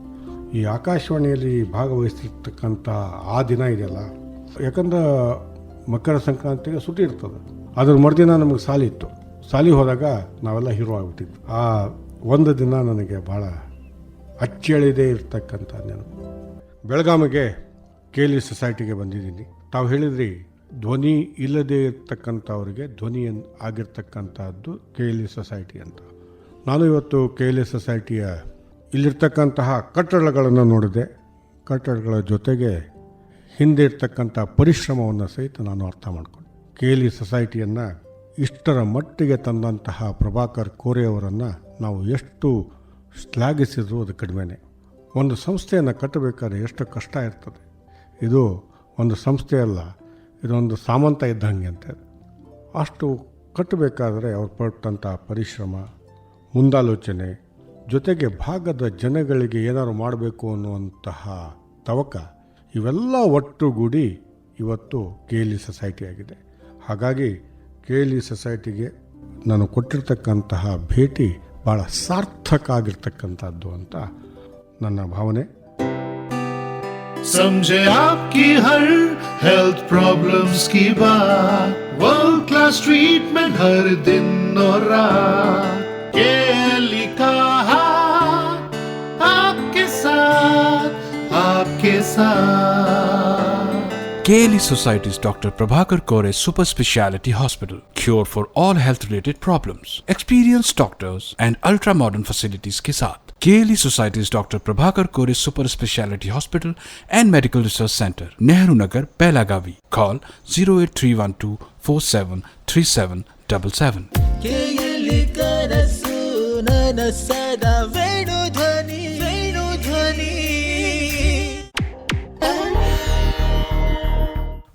ಈ ಆಕಾಶವಾಣಿಯಲ್ಲಿ ಭಾಗವಹಿಸ್ತಿರ್ತಕ್ಕಂಥ ಆ ದಿನ ಇದೆಯಲ್ಲ, ಯಾಕಂದ್ರೆ ಮಕರ ಸಂಕ್ರಾಂತಿಗೆ ಸುಟಿ ಇರ್ತದೆ. ಅದ್ರ ಮರುದಿನ ನಮಗೆ ಸಾಲಿ ಇತ್ತು. ಸಾಲಿ ಹೋದಾಗ ನಾವೆಲ್ಲ ಹೀರೋ ಆಗಿಬಿಟ್ಟಿದ್ವಿ. ಆ ಒಂದು ದಿನ ನನಗೆ ಭಾಳ ಅಚ್ಚಳಿದೇ ಇರ್ತಕ್ಕಂಥ ನೆನಪು. ಬೆಳಗಾವಿಗೆ KLE ಸೊಸೈಟಿಗೆ ಬಂದಿದ್ದೀನಿ. ತಾವು ಹೇಳಿದ್ರಿ, ಧ್ವನಿ ಇಲ್ಲದೇ ಇರ್ತಕ್ಕಂಥವ್ರಿಗೆ ಧ್ವನಿ ಆಗಿರ್ತಕ್ಕಂಥದ್ದು KLE ಸೊಸೈಟಿ ಅಂತ. ನಾನು ಇವತ್ತು KLE ಸೊಸೈಟಿಯ ಇಲ್ಲಿರ್ತಕ್ಕಂತಹ ಕಟ್ಟಡಗಳನ್ನು ನೋಡಿದೆ. ಕಟ್ಟಡಗಳ ಜೊತೆಗೆ ಹಿಂದೆ ಇರ್ತಕ್ಕಂಥ ಪರಿಶ್ರಮವನ್ನು ಸಹಿತ ನಾನು ಅರ್ಥ ಮಾಡಿಕೊಂಡೆ. KLE ಸೊಸೈಟಿಯನ್ನು ಇಷ್ಟರ ಮಟ್ಟಿಗೆ ತಂದಂತಹ ಪ್ರಭಾಕರ್ ಕೋರೆ ಅವರನ್ನು ನಾವು ಎಷ್ಟು ಶ್ಲಾಘಿಸಿದ್ರು ಅದು ಕಡಿಮೆನೇ. ಒಂದು ಸಂಸ್ಥೆಯನ್ನು ಕಟ್ಟಬೇಕಾದ್ರೆ ಎಷ್ಟು ಕಷ್ಟ ಇರ್ತದೆ. ಇದು ಒಂದು ಸಂಸ್ಥೆ ಅಲ್ಲ, ಇದೊಂದು ಸಾಮಂತ ಇದ್ದಂಗೆ ಅಂತ. ಅಷ್ಟು ಕಟ್ಟಬೇಕಾದ್ರೆ ಅವ್ರು ಪಟ್ಟಂಥ ಪರಿಶ್ರಮ, ಮುಂದಾಲೋಚನೆ, ಜೊತೆಗೆ ಭಾಗದ ಜನಗಳಿಗೆ ಏನಾದ್ರು ಮಾಡಬೇಕು ಅನ್ನುವಂತಹ ತವಕ, ಇವೆಲ್ಲ ಒಟ್ಟುಗೂಡಿ ಇವತ್ತು KLE ಸೊಸೈಟಿ ಆಗಿದೆ. ಹಾಗಾಗಿ KLE ಸೊಸೈಟಿಗೆ ನಾನು ಕೊಟ್ಟಿರ್ತಕ್ಕಂತಹ ಭೇಟಿ ಭಾಳ ಸಾರ್ಥಕ ಆಗಿರ್ತಕ್ಕಂಥದ್ದು ಅಂತ ನನ್ನ ಭಾವನೆ. समझे आपकी हर हेल्थ प्रॉब्लम्स की बात, वर्ल्ड क्लास ट्रीटमेंट हर दिन और रात, KLE का हाथ आपके साथ, आपके साथ. KLE Society's Dr. Prabhakar Kore Super Speciality Hospital. Cure for all health related problems. Experienced doctors and ultra modern facilities के साथ. KLE Society's Dr. Prabhakar Kore Super Speciality Hospital and Medical Research Center, Nehru Nagar, Belagavi. Call 08312 473777. KLE ಕನಸು ನನ್ನ ಸದಾ ವೇಣು ಧ್ವನಿ, ವೇಣು ಧ್ವನಿ.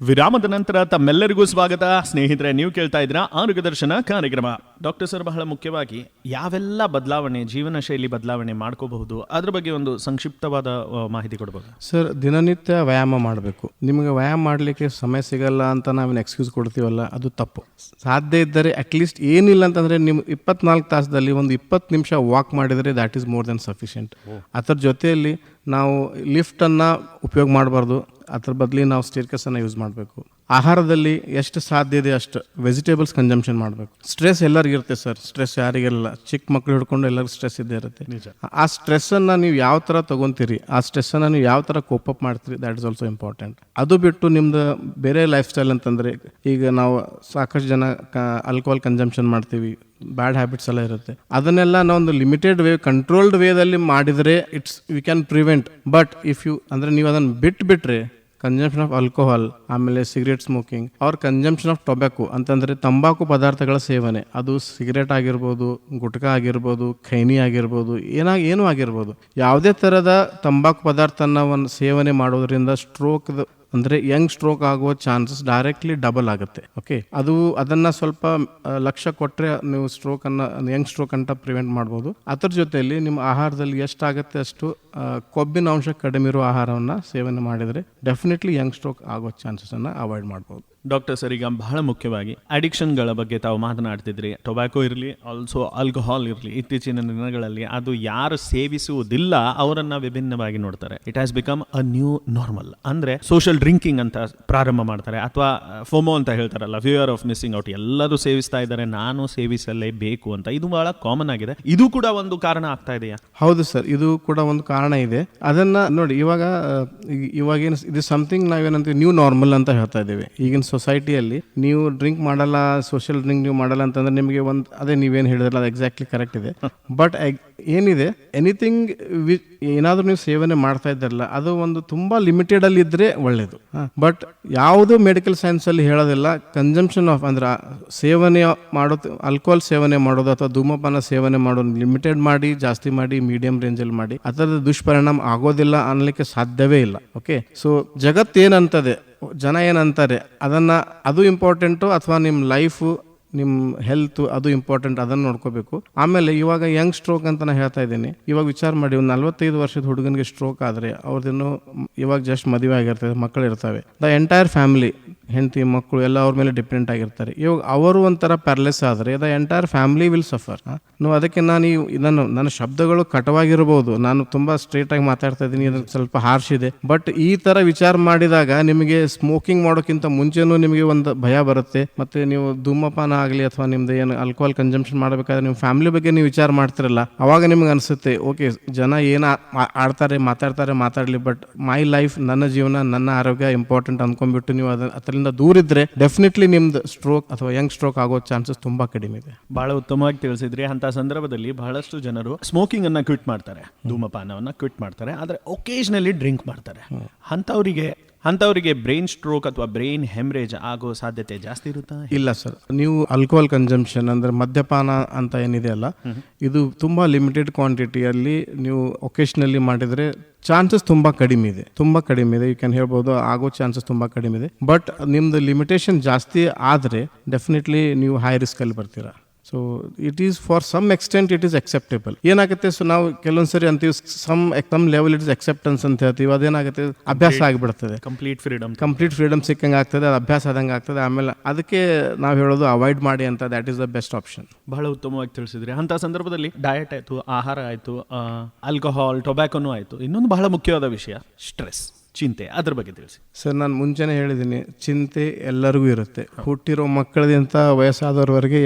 ವಿರಾಮದ ನಂತರ ತಮ್ಮೆಲ್ಲರಿಗೂ ಸ್ವಾಗತ. ಸ್ನೇಹಿತರೆ, ನೀವು ಕೇಳ್ತಾ ಇದ್ದೀರಾ ಆರೋಗ್ಯ ದರ್ಶನ ಕಾರ್ಯಕ್ರಮ. ಡಾಕ್ಟರ್ ಸರ್, ಬಹಳ ಮುಖ್ಯವಾಗಿ ಯಾವೆಲ್ಲ ಬದಲಾವಣೆ, ಜೀವನ ಶೈಲಿ ಬದಲಾವಣೆ ಮಾಡ್ಕೋಬಹುದು, ಅದ್ರ ಬಗ್ಗೆ ಒಂದು ಸಂಕ್ಷಿಪ್ತವಾದ ಮಾಹಿತಿ ಕೊಡ್ಬೋದು ಸರ್? ದಿನನಿತ್ಯ ವ್ಯಾಯಾಮ ಮಾಡಬೇಕು. ನಿಮಗೆ ವ್ಯಾಯಾಮ ಮಾಡಲಿಕ್ಕೆ ಸಮಯ ಸಿಗಲ್ಲ ಅಂತ ನಾವೇನು ಎಕ್ಸ್ಕ್ಯೂಸ್ ಕೊಡ್ತೀವಲ್ಲ, ಅದು ತಪ್ಪು. ಸಾಧ್ಯ ಇದ್ದರೆ ಅಟ್ಲೀಸ್ಟ್ ಏನಿಲ್ಲ ಅಂತಂದರೆ ನಿಮ್ಮ 24 ತಾಸದಲ್ಲಿ ಒಂದು 20 ನಿಮಿಷ ವಾಕ್ ಮಾಡಿದರೆ that is more than sufficient. ಅದರ ಜೊತೆಯಲ್ಲಿ ನಾವು ಲಿಫ್ಟನ್ನು ಉಪಯೋಗ ಮಾಡಬಾರ್ದು. ಅದ್ರ ಬದಲಿ ನಾವು ಸ್ಟೇರ್ಕೇಸನ್ನು ಯೂಸ್ ಮಾಡಬೇಕು. ಆಹಾರದಲ್ಲಿ ಎಷ್ಟು ಸಾಧ್ಯ ಇದೆ ಅಷ್ಟು ವೆಜಿಟೇಬಲ್ಸ್ ಕನ್ಸಂಪ್ಷನ್ ಮಾಡಬೇಕು. ಸ್ಟ್ರೆಸ್ ಎಲ್ಲರಿಗಿರುತ್ತೆ ಸರ್, ಸ್ಟ್ರೆಸ್ ಯಾರಿಗೆಲ್ಲ, ಚಿಕ್ಕ ಮಕ್ಕಳು ಹಿಡ್ಕೊಂಡು ಎಲ್ಲರಿಗೂ ಸ್ಟ್ರೆಸ್ ಇದ್ದೇ ಇರುತ್ತೆ. ಆ ಸ್ಟ್ರೆಸ್ಸನ್ನು ನೀವು ಯಾವ ಥರ ತೊಗೊತೀರಿ, ಆ ಸ್ಟ್ರೆಸ್ಸನ್ನು ನೀವು ಯಾವ ಥರ ಕೋಪ್ ಅಪ್ ಮಾಡ್ತೀರಿ, ದ್ಯಾಟ್ ಇಸ್ ಆಲ್ಸೋ ಇಂಪಾರ್ಟೆಂಟ್. ಅದು ಬಿಟ್ಟು ನಿಮ್ದು ಬೇರೆ ಲೈಫ್ ಸ್ಟೈಲ್ ಅಂತಂದರೆ, ಈಗ ನಾವು ಸಾಕಷ್ಟು ಜನ ಆಲ್ಕೋಹಾಲ್ ಕನ್ಸಂಪ್ಷನ್ ಮಾಡ್ತೀವಿ, ಬ್ಯಾಡ್ ಹ್ಯಾಬಿಟ್ಸ್ ಎಲ್ಲ ಇರುತ್ತೆ. ಅದನ್ನೆಲ್ಲ ನಾವೊಂದು ಲಿಮಿಟೆಡ್ ವೇ, ಕಂಟ್ರೋಲ್ಡ್ ವೇದಲ್ಲಿ ಮಾಡಿದರೆ we can prevent. But if you ಅಂದರೆ ನೀವು ಅದನ್ನು ಬಿಟ್ರೆ ಕನ್ಸಂಪ್ಷನ್ ಆಫ್ ಆಲ್ಕೋಹಾಲ್, ಆಮೇಲೆ cigarette smoking or consumption of tobacco ಅಂತಂದರೆ ತಂಬಾಕು ಪದಾರ್ಥಗಳ ಸೇವನೆ, ಅದು ಸಿಗರೇಟ್ ಆಗಿರ್ಬೋದು, ಗುಟ್ಕಾ ಆಗಿರ್ಬೋದು, ಖೈನಿ ಆಗಿರ್ಬೋದು, ಏನೂ ಆಗಿರ್ಬೋದು, ಯಾವುದೇ ಥರದ ತಂಬಾಕು ಪದಾರ್ಥನ ಒಂದು ಸೇವನೆ ಮಾಡೋದ್ರಿಂದ ಸ್ಟ್ರೋಕ್ ಅಂದರೆ ಯಂಗ್ ಸ್ಟ್ರೋಕ್ ಆಗುವ ಚಾನ್ಸಸ್ ಡೈರೆಕ್ಟ್ಲಿ ಡಬಲ್ ಆಗುತ್ತೆ. ಓಕೆ, ಅದನ್ನು ಸ್ವಲ್ಪ ಲಕ್ಷ್ಯ ಕೊಟ್ಟರೆ ನೀವು ಯಂಗ್ ಸ್ಟ್ರೋಕ್ ಅಂತ ಪ್ರಿವೆಂಟ್ ಮಾಡ್ಬೋದು. ಅದರ ಜೊತೆಯಲ್ಲಿ ನಿಮ್ಮ ಆಹಾರದಲ್ಲಿ ಎಷ್ಟಾಗುತ್ತೆ ಅಷ್ಟು ಕೊಬ್ಬಿನ ಅಂಶ ಕಡಿಮೆ ಇರುವ ಆಹಾರವನ್ನು ಸೇವನೆ ಮಾಡಿದರೆ ಡೆಫಿನೆಟ್ಲಿ ಯಂಗ್ ಸ್ಟ್ರೋಕ್ ಆಗೋ ಚಾನ್ಸಸನ್ನು ಅವಾಯ್ಡ್ ಮಾಡ್ಬೋದು. ಡಾಕ್ಟರ್ ಸರ್, ಈಗ ಬಹಳ ಮುಖ್ಯವಾಗಿ ಅಡಿಕ್ಷನ್ಗಳ ಬಗ್ಗೆ ತಾವು ಮಾತನಾಡ್ತಿದ್ರಿ. ಟೊಬ್ಯಾಕೋ ಇರಲಿ, ಆಲ್ಸೋ ಆಲ್ಕೋಹಾಲ್ ಇರಲಿ, ಇತ್ತೀಚಿನ ದಿನಗಳಲ್ಲಿ ಅದು ಯಾರು ಸೇವಿಸುವುದಿಲ್ಲ ಅವರನ್ನ ವಿಭಿನ್ನವಾಗಿ ನೋಡ್ತಾರೆ. It has become a new normal. ಅಂದ್ರೆ ಸೋಷಿಯಲ್ ಡ್ರಿಂಕಿಂಗ್ ಅಂತ ಪ್ರಾರಂಭ ಮಾಡ್ತಾರೆ, ಅಥವಾ ಫೋಮೋ ಅಂತ ಹೇಳ್ತಾರಲ್ಲ, ಫಿಯರ್ ಆಫ್ ಮಿಸ್ಸಿಂಗ್ ಔಟ್. ಎಲ್ಲರೂ ಸೇವಿಸ್ತಾ ಇದ್ದಾರೆ, ನಾನು ಸೇವಿಸಲೇಬೇಕು ಅಂತ. ಇದು ಬಹಳ ಕಾಮನ್ ಆಗಿದೆ. ಇದು ಕೂಡ ಒಂದು ಕಾರಣ ಆಗ್ತಾ ಇದೆಯಾ? ಹೌದು ಸರ್, ಇದು ಕೂಡ ಒಂದು ಕಾರಣ ಇದೆ. ಅದನ್ನ ನೋಡಿ, ಇವಾಗೇನು ಇದು ಸಮಥಿಂಗ್ ನಾವೇನಂತೀವಿ ನ್ಯೂ ನಾರ್ಮಲ್ ಅಂತ ಹೇಳ್ತಾ ಇದ್ದೇವೆ. ಈಗಿನ ಸೊಸೈಟಿಯಲ್ಲಿ ನೀವು ಡ್ರಿಂಕ್ ಮಾಡಲ್ಲ, ಸೋಷಿಯಲ್ ಡ್ರಿಂಕ್ ನೀವು ಮಾಡಲ್ಲ ಅಂತಂದ್ರೆ ನಿಮಗೆ ಅದೇ ನೀವೇನು ಹೇಳಿದ್ರಲ್ಲ, ಅದು ಎಕ್ಸಾಕ್ಟ್ಲಿ ಕರೆಕ್ಟ್ ಇದೆ. ಬಟ್ ಏನಿದೆ, ಎನಿಥಿಂಗ್ ಏನಾದರೂ ನೀವು ಸೇವನೆ ಮಾಡ್ತಾ ಇದ್ದಾರಲ್ಲ, ಅದು ಒಂದು ತುಂಬಾ ಲಿಮಿಟೆಡ್ ಅಲ್ಲಿ ಇದ್ರೆ ಒಳ್ಳೇದು. ಬಟ್ ಯಾವುದು ಮೆಡಿಕಲ್ ಸೈನ್ಸ್ ಅಲ್ಲಿ ಹೇಳೋದಿಲ್ಲ ಕನ್ಸಂಪ್ಷನ್ ಆಫ್ ಅಂದ್ರೆ ಸೇವನೆ ಮಾಡೋದು, ಆಲ್ಕೋಹಾಲ್ ಸೇವನೆ ಮಾಡೋದು ಅಥವಾ ಧೂಮಪಾನ ಸೇವನೆ ಮಾಡೋದು ಲಿಮಿಟೆಡ್ ಮಾಡಿ, ಜಾಸ್ತಿ ಮಾಡಿ, ಮೀಡಿಯಂ ರೇಂಜಲ್ಲಿ ಮಾಡಿ ಅದರ ದುಷ್ಪರಿಣಾಮ ಆಗೋದಿಲ್ಲ ಅನ್ನಲಿಕ್ಕೆ ಸಾಧ್ಯವೇ ಇಲ್ಲ. ಓಕೆ, ಸೊ ಜಗತ್ತೇನಂತದೆ, ಜನ ಏನಂತಾರೆ ಅದು ಇಂಪಾರ್ಟೆಂಟು, ಅಥವಾ ನಿಮ್ಮ ಲೈಫು, ನಿಮ್ಮ ಹೆಲ್ತ್ ಅದು ಇಂಪಾರ್ಟೆಂಟ್, ಅದನ್ನು ನೋಡ್ಕೋಬೇಕು. ಆಮೇಲೆ ಇವಾಗ ಯಂಗ್ ಸ್ಟ್ರೋಕ್ ಅಂತ ನಾನು ಹೇಳ್ತಾ ಇದ್ದೀನಿ. ಇವಾಗ ವಿಚಾರ ಮಾಡಿ, ಒಂದು 45 ವರ್ಷದ ಹುಡುಗನಿಗೆ ಸ್ಟ್ರೋಕ್ ಆದರೆ ಅವ್ರದ್ದೇನು ಇವಾಗ ಜಸ್ಟ್ ಮದುವೆ ಆಗಿರ್ತದೆ, ಮಕ್ಕಳು ಇರ್ತವೆ, ದ ಎಂಟೈರ್ ಫ್ಯಾಮಿಲಿ, ಹೆಂಡತಿ ಮಕ್ಕಳು ಎಲ್ಲ ಅವ್ರ ಮೇಲೆ ಡಿಪೆಂಡ್ ಆಗಿರ್ತಾರೆ. ಇವಾಗ ಅವರು ಒಂಥರ ಪ್ಯಾರಲೈಸ್ ಆದರೆ the entire family will suffer. ಅದಕ್ಕೆ ನನ್ನ ಶಬ್ದಗಳು ಕಟವಾಗಿರ್ಬೋದು, ನಾನು ತುಂಬಾ ಸ್ಟ್ರೇಟ್ ಆಗಿ ಮಾತಾಡ್ತಾ ಇದ್ದೀನಿ, ಇದಕ್ಕೆ ಸ್ವಲ್ಪ ಹಾರ್ಶ್ ಇದೆ. ಬಟ್ ಈ ತರ ವಿಚಾರ ಮಾಡಿದಾಗ ನಿಮಗೆ ಸ್ಮೋಕಿಂಗ್ ಮಾಡೋಕ್ಕಿಂತ ಮುಂಚೆನೂ ನಿಮಗೆ ಒಂದು ಭಯ ಬರುತ್ತೆ. ಮತ್ತೆ ನೀವು ಧೂಮಪಾನ ಆಗಲಿ ಅಥವಾ ನಿಮ್ದು ಏನು ಆಲ್ಕೋಹಾಲ್ ಕನ್ಸಂಪ್ಷನ್ ಮಾಡಬೇಕಾದ್ರೆ ನಿಮ್ಮ ಫ್ಯಾಮಿಲಿ ಬಗ್ಗೆ ನೀವು ವಿಚಾರ ಮಾಡ್ತಿರಲ್ಲ, ಅವಾಗ ನಿಮ್ಗೆ ಅನಿಸುತ್ತೆ ಓಕೆ, ಜನ ಏನು ಆಡ್ತಾರೆ, ಮಾತಾಡಲಿ, ಬಟ್ ಮೈ ಲೈಫ್, ನನ್ನ ಜೀವನ, ನನ್ನ ಆರೋಗ್ಯ ಇಂಪಾರ್ಟೆಂಟ್ ಅನ್ಕೊಂಡ್ಬಿಟ್ಟು ನೀವು ಅದರಿಂದ ದೂರ ಇದ್ರೆ ಡೆಫಿನೆಟ್ಲಿ ನಿಮ್ದು ಸ್ಟ್ರೋಕ್ ಅಥವಾ ಯಂಗ್ ಸ್ಟ್ರೋಕ್ ಆಗೋ ಚಾನ್ಸಸ್ ತುಂಬಾ ಕಡಿಮೆ ಇದೆ. ಬಹಳ ಉತ್ತಮವಾಗಿ ತಿಳಿಸಿದ್ರಿ. ಅಂತ ಸಂದರ್ಭದಲ್ಲಿ ಬಹಳಷ್ಟು ಜನರು ಸ್ಮೋಕಿಂಗ್ ಅನ್ನ ಕ್ವಿಟ್ ಮಾಡ್ತಾರೆ, ಧೂಮಪಾನವನ್ನ ಕ್ವಿಟ್ ಮಾಡ್ತಾರೆ, ಆದ್ರೆ ಒಕೇಶನಲಿ ಡ್ರಿಂಕ್ ಮಾಡ್ತಾರೆ. ಅಂಥವರಿಗೆ ಬ್ರೈನ್ ಸ್ಟ್ರೋಕ್ ಅಥವಾ ಬ್ರೈನ್ ಹೆಮ್ರೇಜ್ ಆಗೋ ಸಾಧ್ಯತೆ ಜಾಸ್ತಿ ಇರುತ್ತಾ? ಇಲ್ಲ ಸರ್, ನೀವು ಆಲ್ಕೋಹಾಲ್ ಕನ್ಸಂಪ್ಷನ್ ಅಂದ್ರೆ ಮದ್ಯಪಾನ ಅಂತ ಏನಿದೆ ಅಲ್ಲ, ಇದು ತುಂಬಾ ಲಿಮಿಟೆಡ್ ಕ್ವಾಂಟಿಟಿಯಲ್ಲಿ ನೀವು ಒಕೇಶನಲಿ ಮಾಡಿದ್ರೆ ಚಾನ್ಸಸ್ ತುಂಬಾ ಕಡಿಮೆ ಇದೆ. ಯು ಕ್ಯಾನ್ ಹೇಳ್ಬೋದು, ಆಗೋ ಚಾನ್ಸಸ್ ತುಂಬಾ ಕಡಿಮೆ ಇದೆ. ಬಟ್ ನಿಮ್ದು ಲಿಮಿಟೇಷನ್ ಜಾಸ್ತಿ ಆದರೆ ಡೆಫಿನೆಟ್ಲಿ ನೀವು ಹೈ ರಿಸ್ಕ್ ಅಲ್ಲಿ ಬರ್ತೀರಾ. So it is for some extent it is acceptable. ಏನಾಗುತ್ತೆ, ಸೊ ನಾವು ಕೆಲವೊಂದ್ಸರಿ ಅಂತೀವಿ some level it is acceptance ಅಂತ ಹೇಳ್ತೀವಿ, ಅದೇನಾಗುತ್ತೆ ಅಭ್ಯಾಸ ಆಗಿಬಿಡ್ತದೆ, ಕಂಪ್ಲೀಟ್ ಫ್ರೀಡಮ್ ಸಿಕ್ಕಂಗೆ ಆಗ್ತದೆ, ಅದು ಅಭ್ಯಾಸ ಆದಂಗೆ ಆಗ್ತದೆ. ಆಮೇಲೆ ಅದಕ್ಕೆ ನಾವು ಹೇಳೋದು ಅವಾಯ್ಡ್ ಮಾಡಿ ಅಂತ, that is the best option. ಬಹಳ ಉತ್ತಮವಾಗಿ ತಿಳಿಸಿದ್ರಿ. ಅಂತ ಸಂದರ್ಭದಲ್ಲಿ ಡಯಟ್ ಆಯ್ತು, ಆಹಾರ ಆಯ್ತು, ಆಲ್ಕೋಹಾಲ್, ಟೊಬ್ಯಾಕೋನು ಆಯ್ತು, ಇನ್ನೊಂದು ಬಹಳ ಮುಖ್ಯವಾದ ವಿಷಯ ಸ್ಟ್ರೆಸ್, ಚಿಂತೆ, ಅದ್ರ ಬಗ್ಗೆ ತಿಳಿಸಿ ಸರ್. ನಾನು ಮುಂಚೆನೇ ಹೇಳಿದ್ದೀನಿ, ಚಿಂತೆ ಎಲ್ಲರಿಗೂ ಇರುತ್ತೆ. ಹುಟ್ಟಿರೋ ಮಕ್ಕಳದಿಂದ ವಯಸ್ಸಾದವ್ರವರೆಗೆ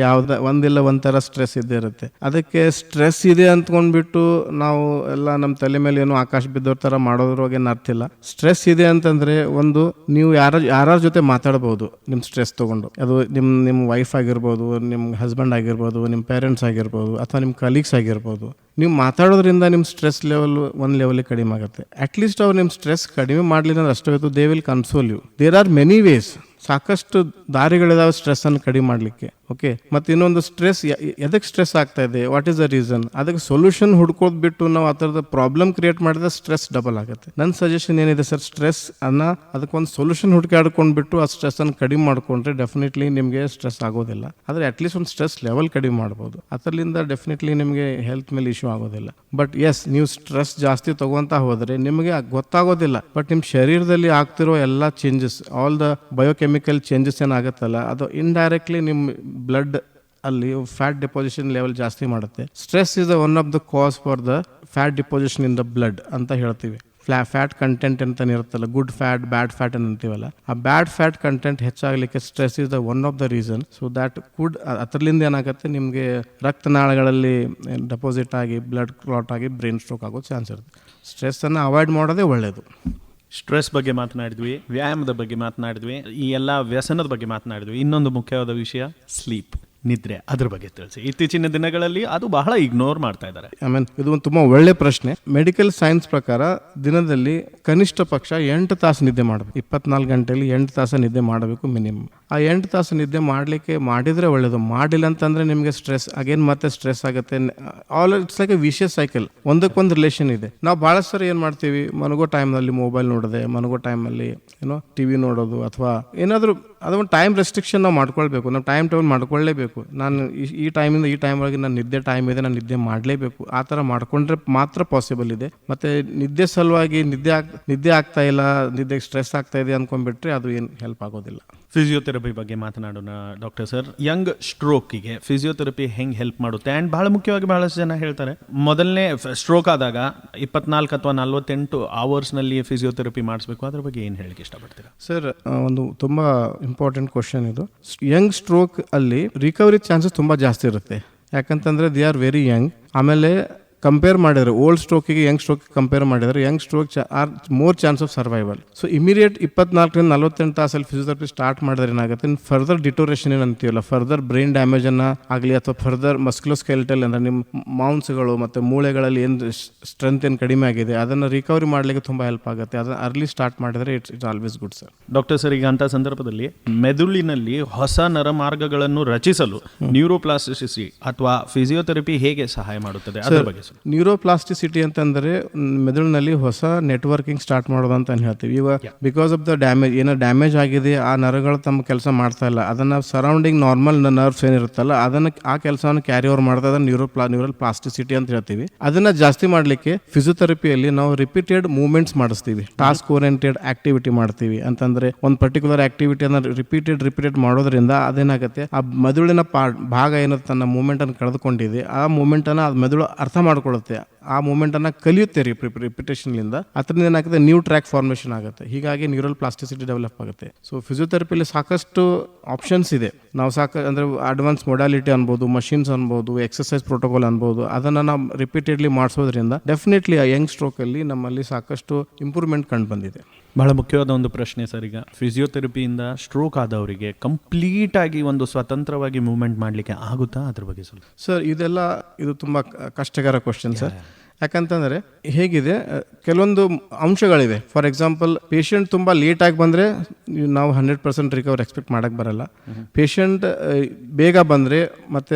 ಒಂದಿಲ್ಲ ಒಂಥರ ಸ್ಟ್ರೆಸ್ ಇದ್ದೇ ಇರುತ್ತೆ. ಅದಕ್ಕೆ ಸ್ಟ್ರೆಸ್ ಇದೆ ಅಂದ್ಕೊಂಡ್ಬಿಟ್ಟು ನಾವು ಎಲ್ಲ ನಮ್ಮ ತಲೆ ಮೇಲೆ ಏನೋ ಆಕಾಶ ಬಿದ್ದೋರ್ ಥರ ಮಾಡೋದ್ರೊಳಗೆ ಅರ್ಥ ಇಲ್ಲ. ಸ್ಟ್ರೆಸ್ ಇದೆ ಅಂತಂದ್ರೆ ಒಂದು, ನೀವು ಯಾರ ಜೊತೆ ಮಾತಾಡ್ಬೋದು ನಿಮ್ಮ ಸ್ಟ್ರೆಸ್ ತೊಗೊಂಡು. ಅದು ನಿಮ್ಮ ವೈಫ್ ಆಗಿರ್ಬೋದು, ನಿಮ್ಮ ಹಸ್ಬೆಂಡ್ ಆಗಿರ್ಬೋದು, ನಿಮ್ಮ ಪೇರೆಂಟ್ಸ್ ಆಗಿರ್ಬೋದು, ಅಥವಾ ನಿಮ್ಮ ಕಲೀಗ್ಸ್ ಆಗಿರ್ಬೋದು. ನೀವು ಮಾತಾಡೋದ್ರಿಂದ ನಿಮ್ಮ ಸ್ಟ್ರೆಸ್ ಲೆವೆಲ್ ಒಂದು ಲೆವೆಲ್ ಕಡಿಮೆ ಆಗುತ್ತೆ. ಅಟ್ಲೀಸ್ಟ್ ಅವ್ರು ನಿಮ್ಮ ಸ್ಟ್ರೆಸ್ ಕಡಿಮೆ ಮಾಡಲಿಲ್ಲ ಅಂದ್ರೆ ಅಷ್ಟೇ, they will console you. There are many ways, ಸಾಕಷ್ಟು ದಾರಿಗಳಿದಾವೆ ಸ್ಟ್ರೆಸ್ ಅನ್ನು ಕಡಿಮೆ ಮಾಡಲಿಕ್ಕೆ. ಓಕೆ, ಮತ್ತು ಇನ್ನೊಂದು ಸ್ಟ್ರೆಸ್, ಎದಕ್ಕೆ ಸ್ಟ್ರೆಸ್ ಆಗ್ತಾ ಇದೆ, ವಾಟ್ ಈಸ್ ದ ರೀಸನ್, ಅದಕ್ಕೆ ಸೊಲ್ಯೂಷನ್ ಹುಡ್ಕೋದ್ ಬಿಟ್ಟು ನಾವು ಆ ಥರದ ಪ್ರಾಬ್ಲಮ್ ಕ್ರಿಯೇಟ್ ಮಾಡಿದ್ರೆ ಸ್ಟ್ರೆಸ್ ಡಬಲ್ ಆಗುತ್ತೆ. ನನ್ನ ಸಜೆಷನ್ ಏನಿದೆ ಸರ್, ಸ್ಟ್ರೆಸ್ ಅದಕ್ಕೊಂದು ಸೊಲ್ಯೂಷನ್ ಹುಡುಕಾಡ್ಕೊಂಡ್ಬಿಟ್ಟು ಆ ಸ್ಟ್ರೆಸ್ ಅನ್ನು ಕಡಿಮೆ ಮಾಡ್ಕೊಂಡ್ರೆ ಡೆಫಿನೆಟ್ಲಿ ನಿಮಗೆ ಸ್ಟ್ರೆಸ್ ಆಗೋದಿಲ್ಲ. ಆದರೆ ಅಟ್ಲೀಸ್ಟ್ ಒಂದು ಸ್ಟ್ರೆಸ್ ಲೆವೆಲ್ ಕಡಿಮೆ ಮಾಡ್ಬೋದು, ಅದರಿಂದ ಡೆಫಿನೆಟ್ಲಿ ನಿಮಗೆ ಹೆಲ್ತ್ ಮೇಲೆ ಇಶ್ಯೂ ಆಗೋದಿಲ್ಲ. ಬಟ್ ಎಸ್, ನೀವು ಸ್ಟ್ರೆಸ್ ಜಾಸ್ತಿ ತಗೊಂತ ಹೋದರೆ ನಿಮಗೆ ಗೊತ್ತಾಗೋದಿಲ್ಲ, ಬಟ್ ನಿಮ್ಮ ಶರೀರದಲ್ಲಿ ಆಗ್ತಿರೋ ಎಲ್ಲ changes, all the biochemical changes ಏನಾಗುತ್ತಲ್ಲ, ಅದು ಇಂಡೈರೆಕ್ಟ್ಲಿ ನಿಮ್ಮ ಬ್ಲಡ್ ಅಲ್ಲಿ ಫ್ಯಾಟ್ ಡಿಪೋಸಿಷನ್ ಲೆವೆಲ್ ಜಾಸ್ತಿ ಮಾಡುತ್ತೆ. Stress is one of the cause for the fat deposition in the blood ಅಂತ ಹೇಳ್ತೀವಿ. ಫ್ಯಾಟ್ ಕಂಟೆಂಟ್ ಅಂತ ಇರುತ್ತಲ್ಲ, ಗುಡ್ ಫ್ಯಾಟ್, ಬ್ಯಾಡ್ ಫ್ಯಾಟ್ ಅಂತೀವಲ್ಲ, ಆ ಬ್ಯಾಡ್ ಫ್ಯಾಟ್ ಕಂಟೆಂಟ್ ಹೆಚ್ಚಾಗಲಿಕ್ಕೆ stress is the one of the reason. So that could, ಅದರಿಂದ ಏನಾಗುತ್ತೆ, ನಿಮಗೆ ರಕ್ತನಾಳಗಳಲ್ಲಿ ಡೆಪಾಸಿಟ್ ಆಗಿ ಬ್ಲಡ್ ಕ್ಲಾಟ್ ಆಗಿ ಬ್ರೈನ್ ಸ್ಟ್ರೋಕ್ ಆಗೋ ಚಾನ್ಸ್ ಇರುತ್ತೆ. ಸ್ಟ್ರೆಸ್ಸನ್ನು ಅವಾಯ್ಡ್ ಮಾಡೋದೇ ಒಳ್ಳೆಯದು. ಸ್ಟ್ರೆಸ್ ಬಗ್ಗೆ ಮಾತನಾಡಿದ್ವಿ, ವ್ಯಾಯಾಮದ ಬಗ್ಗೆ ಮಾತನಾಡಿದ್ವಿ, ಈ ಎಲ್ಲ ವ್ಯಸನದ ಬಗ್ಗೆ ಮಾತನಾಡಿದ್ವಿ. ಇನ್ನೊಂದು ಮುಖ್ಯವಾದ ವಿಷಯ ಸ್ಲೀಪ್, ನಿದ್ರೆ, ಅದ್ರ ಬಗ್ಗೆ ತಿಳಿಸಿ. ಇತ್ತೀಚಿನ ದಿನಗಳಲ್ಲಿ ಅದು ಬಹಳ ಇಗ್ನೋರ್ ಮಾಡ್ತಾ ಇದ್ದಾರೆ. ಇದು ಒಂದು ತುಂಬಾ ಒಳ್ಳೆ ಪ್ರಶ್ನೆ. ಮೆಡಿಕಲ್ ಸೈನ್ಸ್ ಪ್ರಕಾರ ದಿನದಲ್ಲಿ ಕನಿಷ್ಠ ಪಕ್ಷ 8 ತಾಸು ನಿದ್ದೆ ಮಾಡಬೇಕು. 24 ಗಂಟೆಯಲ್ಲಿ 8 ತಾಸು ನಿದ್ದೆ ಮಾಡಬೇಕು ಮಿನಿಮಮ್. ಆ 8 ತಾಸು ನಿದ್ದೆ ಮಾಡಿದರೆ ಒಳ್ಳೇದು. ಮಾಡಿಲ್ಲ ಅಂತಂದರೆ ನಿಮಗೆ ಸ್ಟ್ರೆಸ್ ಅಗೇನ್ ಮತ್ತೆ ಸ್ಟ್ರೆಸ್ ಆಗುತ್ತೆ. All it's like A vicious cycle, ಒಂದಕ್ಕೊಂದು ರಿಲೇಷನ್ ಇದೆ. ನಾವು ಭಾಳಷ್ಟು ಸರಿ ಏನು ಮಾಡ್ತೀವಿ, ಮನಗೋ ಟೈಮ್ನಲ್ಲಿ ಮೊಬೈಲ್ ನೋಡೋದೆ, ಮನಗೋ ಟೈಮಲ್ಲಿ ಟಿ ವಿ ನೋಡೋದು, ಅಥವಾ ಏನಾದರೂ ಅದೊಂದು ಟೈಮ್ ರೆಸ್ಟ್ರಿಕ್ಷನ್ ನಾವು ಮಾಡ್ಕೊಳ್ಬೇಕು. ನಾವು ಟೈಮ್ ಟೇಬಲ್ ಮಾಡ್ಕೊಳ್ಳೇಬೇಕು. ನಾನು ಈ ಟೈಮಿಂದ ಈ ಟೈಮ್ ಒಳಗೆ ನನ್ನ ನಿದ್ದೆ ಟೈಮ್ ಇದೆ, ನಾನು ನಿದ್ದೆ ಮಾಡಲೇಬೇಕು. ಆ ಥರ ಮಾಡ್ಕೊಂಡ್ರೆ ಮಾತ್ರ ಪಾಸಿಬಲ್ ಇದೆ. ಮತ್ತು ನಿದ್ದೆ ಸಲುವಾಗಿ ನಿದ್ದೆ ಆಗ್ತಾ ಇಲ್ಲ, ನಿದ್ದೆಗೆ ಸ್ಟ್ರೆಸ್ ಆಗ್ತಾ ಇದೆ ಅಂದ್ಕೊಂಡ್ಬಿಟ್ರೆ ಅದು ಏನು ಹೆಲ್ಪ್ ಆಗೋದಿಲ್ಲ. ಫಿಸಿಯೋಥೆರಪಿ ಬಗ್ಗೆ ಮಾತನಾಡೋಣ ಡಾಕ್ಟರ್ ಸರ್. ಯಂಗ್ ಸ್ಟ್ರೋಕಿಗೆ ಫಿಸಿಯೋಥೆರಪಿ ಹೆಂಗೆ ಹೆಲ್ಪ್ ಮಾಡುತ್ತೆ? ಆ್ಯಂಡ್ ಬಹಳ ಮುಖ್ಯವಾಗಿ ಬಹಳಷ್ಟು ಜನ ಹೇಳ್ತಾರೆ, ಮೊದಲನೇ ಸ್ಟ್ರೋಕ್ ಆದಾಗ 24 ಅಥವಾ 48 ಅವರ್ಸ್ನಲ್ಲಿ ಫಿಸಿಯೋಥೆರಪಿ ಮಾಡಿಸ್ಬೇಕು. ಅದ್ರ ಬಗ್ಗೆ ಏನು ಹೇಳಕ್ಕೆ ಇಷ್ಟಪಡ್ತೀರಾ? ಸರ್, ಒಂದು ತುಂಬ ಇಂಪಾರ್ಟೆಂಟ್ ಕ್ವಶನ್ ಇದು. ಯಂಗ್ ಸ್ಟ್ರೋಕ್ ಅಲ್ಲಿ ರಿಕವರಿ ಚಾನ್ಸಸ್ ತುಂಬ ಜಾಸ್ತಿ ಇರುತ್ತೆ. ಯಾಕಂತಂದರೆ ದೇ ಆರ್ ವೆರಿ ಯಂಗ್. ಆಮೇಲೆ ಕಂಪೇರ್ ಮಾಡಿದರೆ ಓಲ್ಡ್ ಸ್ಟ್ರೋಕಿಗೆ ಯಂಗ್ ಸ್ಟ್ರೋಕ್ ಕಂಪೇರ್ ಮಾಡಿದರೆ young stroke are more chance of survival. So immediate 24 ರಿಂದ 48 ತಾಸಲ್ಲಿ ಫಿಸಿಯೋಥೆರಪಿ ಸ್ಟಾರ್ಟ್ ಮಾಡಿದ್ರೆ ಏನಾಗುತ್ತೆ, ಫರ್ದರ್ ಡಿಟೋರೇಷನ್ ಏನಂತೀವಲ್ಲ, ಫರ್ದರ್ ಬ್ರೈನ್ ಡ್ಯಾಮೇಜನ್ನು ಆಗಲಿ ಅಥವಾ ಫರ್ದರ್ ಮಸ್ಕ್ಯುಲೋಸ್ಕೆಲಿಟಲ್ ಅಂದರೆ ನಿಮ್ಮ ಮೌನ್ಸ್ಗಳು ಮತ್ತು ಮೂಳೆಗಳಲ್ಲಿ ಏನು ಸ್ಟ್ರೆಂತ್ ಏನು ಕಡಿಮೆ ಆಗಿದೆ ಅದನ್ನು ರಿಕವರಿ ಮಾಡಲಿಕ್ಕೆ ತುಂಬ ಹೆಲ್ಪ್ ಆಗುತ್ತೆ. ಅದನ್ನು ಅರ್ಲಿ ಸ್ಟಾರ್ಟ್ ಮಾಡಿದರೆ it's always good sir. Doctor sir, ಈಗ ಅಂಥ ಸಂದರ್ಭದಲ್ಲಿ ಮೆದುಳಿನಲ್ಲಿ ಹೊಸ ನರಮಾರ್ಗಗಳನ್ನು ರಚಿಸಲು ನ್ಯೂರೋಪ್ಲಾಸ್ಟಿಸಿಟಿ ಅಥವಾ ಫಿಸಿಯೋಥೆರಪಿ ಹೇಗೆ ಸಹಾಯ ಮಾಡುತ್ತದೆ? ಅದರ ಬಗ್ಗೆ ನ್ಯೂರೋಪ್ಲಾಸ್ಟಿಸಿಟಿ ಅಂತಂದರೆ ಮೆದುಳಿನಲ್ಲಿ ಹೊಸ ನೆಟ್ವರ್ಕಿಂಗ್ ಸ್ಟಾರ್ಟ್ ಮಾಡೋದು ಅಂತ ಹೇಳ್ತೀವಿ. ಇವಾಗ ಬಿಕಾಸ್ ಆಫ್ ದ ಡ್ಯಾಮೇಜ್, ಏನೋ ಡ್ಯಾಮೇಜ್ ಆಗಿದೆ, ಆ ನರಗಳು ತಮ್ಮ ಕೆಲಸ ಮಾಡ್ತಾ ಇಲ್ಲ, ಅದನ್ನು ಸರೌಂಡಿಂಗ್ ನಾರ್ಮಲ್ ನರ್ವ್ಸ್ ಏನಿರುತ್ತಲ್ಲ ಅದನ್ನು ಆ ಕೆಲಸವನ್ನು ಕ್ಯಾರಿ ಓವರ್ ಮಾಡ್ತಾ ನ್ಯೂರಲ್ ಪ್ಲಾಸ್ಟಿಸಿಟಿ ಅಂತ ಹೇಳ್ತೀವಿ. ಅದನ್ನು ಜಾಸ್ತಿ ಮಾಡಲಿಕ್ಕೆ ಫಿಸಿಯೋಥೆರಪಿಯಲ್ಲಿ ನಾವು ರಿಪೀಟೆಡ್ ಮೂವ್ಮೆಂಟ್ಸ್ ಮಾಡಿಸ್ತೀವಿ, ಟಾಸ್ಕ್ ಓರಿಯೆಂಟೆಡ್ ಆಕ್ಟಿವಿಟಿ ಮಾಡ್ತೀವಿ. ಅಂತಂದರೆ ಒಂದು ಪರ್ಟಿಕ್ಯುಲರ್ ಆಕ್ಟಿವಿಟಿಯನ್ನು ರಿಪೀಟೆಡ್ ಮಾಡೋದ್ರಿಂದ ಅದೇನಾಗುತ್ತೆ, ಆ ಮೆದುಳಿನ ಭಾಗ ಏನೋ ತನ್ನ ಮೂವ್ಮೆಂಟನ್ನು ಕಳೆದುಕೊಂಡಿದೆ, ಆ ಮೂವ್ಮೆಂಟನ್ನು ಆ ಮೆದುಳು ಅರ್ಥ ಮಾಡ್ಕೊಳ್ಳುತ್ತೆ, ಆ ಮೂಮೆಂಟನ್ನು ಕಲಿಯುತ್ತೆ ರಿಪಿಟೇಷನ್ಲಿಂದ. ಅದರಿಂದ ಏನಾಗುತ್ತೆ, ನ್ಯೂ ಟ್ರ್ಯಾಕ್ ಫಾರ್ಮೇಷನ್ ಆಗುತ್ತೆ. ಹೀಗಾಗಿ ನ್ಯೂರಲ್ ಪ್ಲಾಸ್ಟಿಸಿಟಿ ಡೆವಲಪ್ ಆಗುತ್ತೆ. ಸೊ ಫಿಸಿಯೋಥೆರಪಿಲಿ ಸಾಕಷ್ಟು ಆಪ್ಷನ್ಸ್ ಇದೆ. ನಾವು ಅಂದರೆ ಅಡ್ವಾನ್ಸ್ ಮೊಡಾಲಿಟಿ ಅನ್ಬೋದು, ಮಷಿನ್ಸ್ ಅನ್ಬೋದು, ಎಕ್ಸರ್ಸೈಸ್ ಪ್ರೋಟೋಕಾಲ್ ಅನ್ಬೋದು, ಅದನ್ನು ನಾವು ರಿಪೀಟೆಡ್ಲಿ ಮಾಡಿಸೋದ್ರಿಂದ ಡೆಫಿನೆಟ್ಲಿ ಆ ಯಂಗ್ ಸ್ಟ್ರೋಕಲ್ಲಿ ನಮ್ಮಲ್ಲಿ ಸಾಕಷ್ಟು ಇಂಪ್ರೂವ್ಮೆಂಟ್ ಕಂಡು ಬಂದಿದೆ. ಬಹಳ ಮುಖ್ಯವಾದ ಒಂದು ಪ್ರಶ್ನೆ ಸರ್. ಈಗ ಫಿಸಿಯೋಥೆರಪಿಯಿಂದ ಸ್ಟ್ರೋಕ್ ಆದವರಿಗೆ ಕಂಪ್ಲೀಟ್ ಆಗಿ ಒಂದು ಸ್ವತಂತ್ರವಾಗಿ ಮೂವ್ಮೆಂಟ್ ಮಾಡಲಿಕ್ಕೆ ಆಗುತ್ತಾ? ಅದ್ರ ಬಗ್ಗೆ ಸ್ವಲ್ಪ ಸರ್, ಇದು ತುಂಬ ಕಷ್ಟಕರ ಕ್ವಶನ್ ಸರ್. ಯಾಕಂತಂದರೆ ಹೇಗಿದೆ, ಕೆಲವೊಂದು ಅಂಶಗಳಿವೆ. ಫಾರ್ ಎಕ್ಸಾಂಪಲ್, ಪೇಷಂಟ್ ತುಂಬ ಲೇಟಾಗಿ ಬಂದರೆ ನಾವು 100% ರಿಕವರ್ ಎಕ್ಸ್ಪೆಕ್ಟ್ ಮಾಡೋಕ್ಕೆ ಬರಲ್ಲ. ಪೇಷಂಟ್ ಬೇಗ ಬಂದರೆ ಮತ್ತು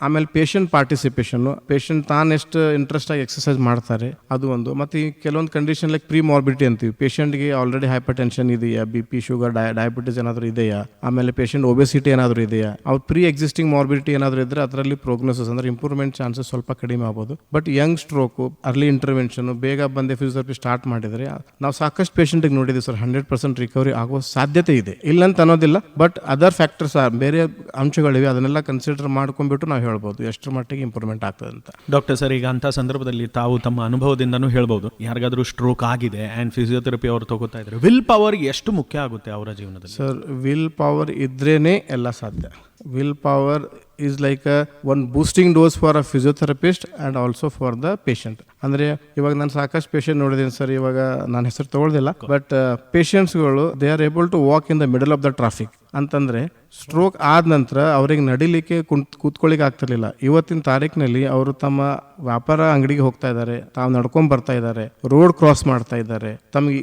ಆಮೇಲೆ ಪೇಷಂಟ್ ಪಾರ್ಟಿಸಿಪೇಷನ್ನು, ಪೇಷಂಟ್ ತಾನೆಷ್ಟು ಇಂಟ್ರೆಸ್ಟಾಗಿ ಎಕ್ಸಸೈಸ್ ಮಾಡ್ತಾರೆ ಅದು ಒಂದು. ಮತ್ತು ಈ ಕೆಲವೊಂದು ಕಂಡೀಷನ್ ಲೈಕ್ ಪ್ರೀ ಮಾರ್ಬಿಡಿಟಿ ಅಂತೀವಿ. ಪೇಷಂಟ್ಗೆ ಆಲ್ರೆಡಿ ಹೈಪರ್ ಟೆನ್ಷನ್ ಇದೆಯಾ, BP, ಶುಗರ್, ಡಯಾಬಿಟಿಸ್ ಏನಾದರೂ ಇದೆಯಾ, ಆಮೇಲೆ ಪೇಷಂಟ್ ಒಬೆಸಿಟಿ ಏನಾದರೂ ಇದೆಯಾ, ಅವ್ರು ಪ್ರೀ ಎಕ್ಸಿಸ್ಟಿಂಗ್ ಮಾರ್ಬಿಡಿಟಿ ಏನಾದರೂ ಇದ್ದರೆ ಅದರಲ್ಲಿ ಪ್ರೋಗ್ನೋಸಿಸ್ ಅಂದರೆ ಇಂಪ್ರೂವ್ಮೆಂಟ್ ಚಾನ್ಸಸ್ ಸ್ವಲ್ಪ ಕಡಿಮೆ ಆಗ್ಬೋದು. But Young stroke, early intervention, ಬೇಗ ಬಂದೆ ಫಿಸಿಯೋಥೆರಪಿ ಸ್ಟಾರ್ಟ್ ಮಾಡಿದರೆ ನಾವು ಸಾಕಷ್ಟು ಪೇಷಂಟಿಗೆ ನೋಡಿದ್ದೀವಿ ಸರ್, 100% ರಿಕವರಿ ಆಗುವ ಸಾಧ್ಯತೆ ಇದೆ, ಇಲ್ಲ ಅಂತ ಅನ್ನೋದಿಲ್ಲ. ಬಟ್ ಅದರ್ ಫ್ಯಾಕ್ಟರ್ಸ್, ಬೇರೆ ಅಂಶಗಳಿವೆ, ಅದನ್ನೆಲ್ಲ ಕನ್ಸಿಡರ್ ಮಾಡ್ಕೊಂಡ್ಬಿಟ್ಟು ನಾವು ಹೇಳ್ಬೋದು ಎಷ್ಟರ ಮಟ್ಟಿಗೆ ಇಂಪ್ರೂವ್ಮೆಂಟ್ ಆಗ್ತದೆ ಅಂತ. ಡಾಕ್ಟರ್ ಸರ್, ಈಗ ಅಂಥ ಸಂದರ್ಭದಲ್ಲಿ ತಾವು ತಮ್ಮ ಅನುಭವದಿಂದನೂ ಹೇಳ್ಬೋದು, ಯಾರಿಗಾದ್ರೂ ಸ್ಟ್ರೋಕ್ ಆಗಿದೆ ಆ್ಯಂಡ್ ಫಿಸಿಯೋಥೆರಪಿ ಅವರು ತಗೋತಾ ಇದ್ದಾರೆ, ವಿಲ್ ಪವರ್ ಎಷ್ಟು ಮುಖ್ಯ ಆಗುತ್ತೆ ಅವರ ಜೀವನದಲ್ಲಿ? ಸರ್, ವಿಲ್ ಪವರ್ ಇದ್ರೇನೆ ಎಲ್ಲ ಸಾಧ್ಯ. Will power is like one boosting dose for a physiotherapist and also for the patient. ಅಂದರೆ ಇವಾಗ ನಾನು ಸಾಕಷ್ಟು ಪೇಷಂಟ್ ನೋಡಿದ್ದೀನಿ ಸರ್, ಇವಾಗ ನಾನು ಹೆಸರು ತಗೊಳ್ದಿಲ್ಲ, ಬಟ್ ಪೇಷಂಟ್ಸ್ಗಳು they are able to walk in the middle of the traffic. ಅಂತಂದರೆ ಸ್ಟ್ರೋಕ್ ಆದ ನಂತರ ಅವ್ರಿಗೆ ನಡಿಲಿಕ್ಕೆ ಕೂತ್ಕೊಳ್ಳಿಕ್ಕೆ ಆಗ್ತಿರ್ಲಿಲ್ಲ. ಇವತ್ತಿನ ತಾರೀಕಿನಲ್ಲಿ ಅವರು ತಮ್ಮ ವ್ಯಾಪಾರ ಅಂಗಡಿಗೆ ಹೋಗ್ತಾ ಇದ್ದಾರೆ, ತಾವು ನಡ್ಕೊಂಡ್ ಬರ್ತಾ ಇದ್ದಾರೆ, ರೋಡ್ ಕ್ರಾಸ್ ಮಾಡ್ತಾ ಇದ್ದಾರೆ, ತಮಗೆ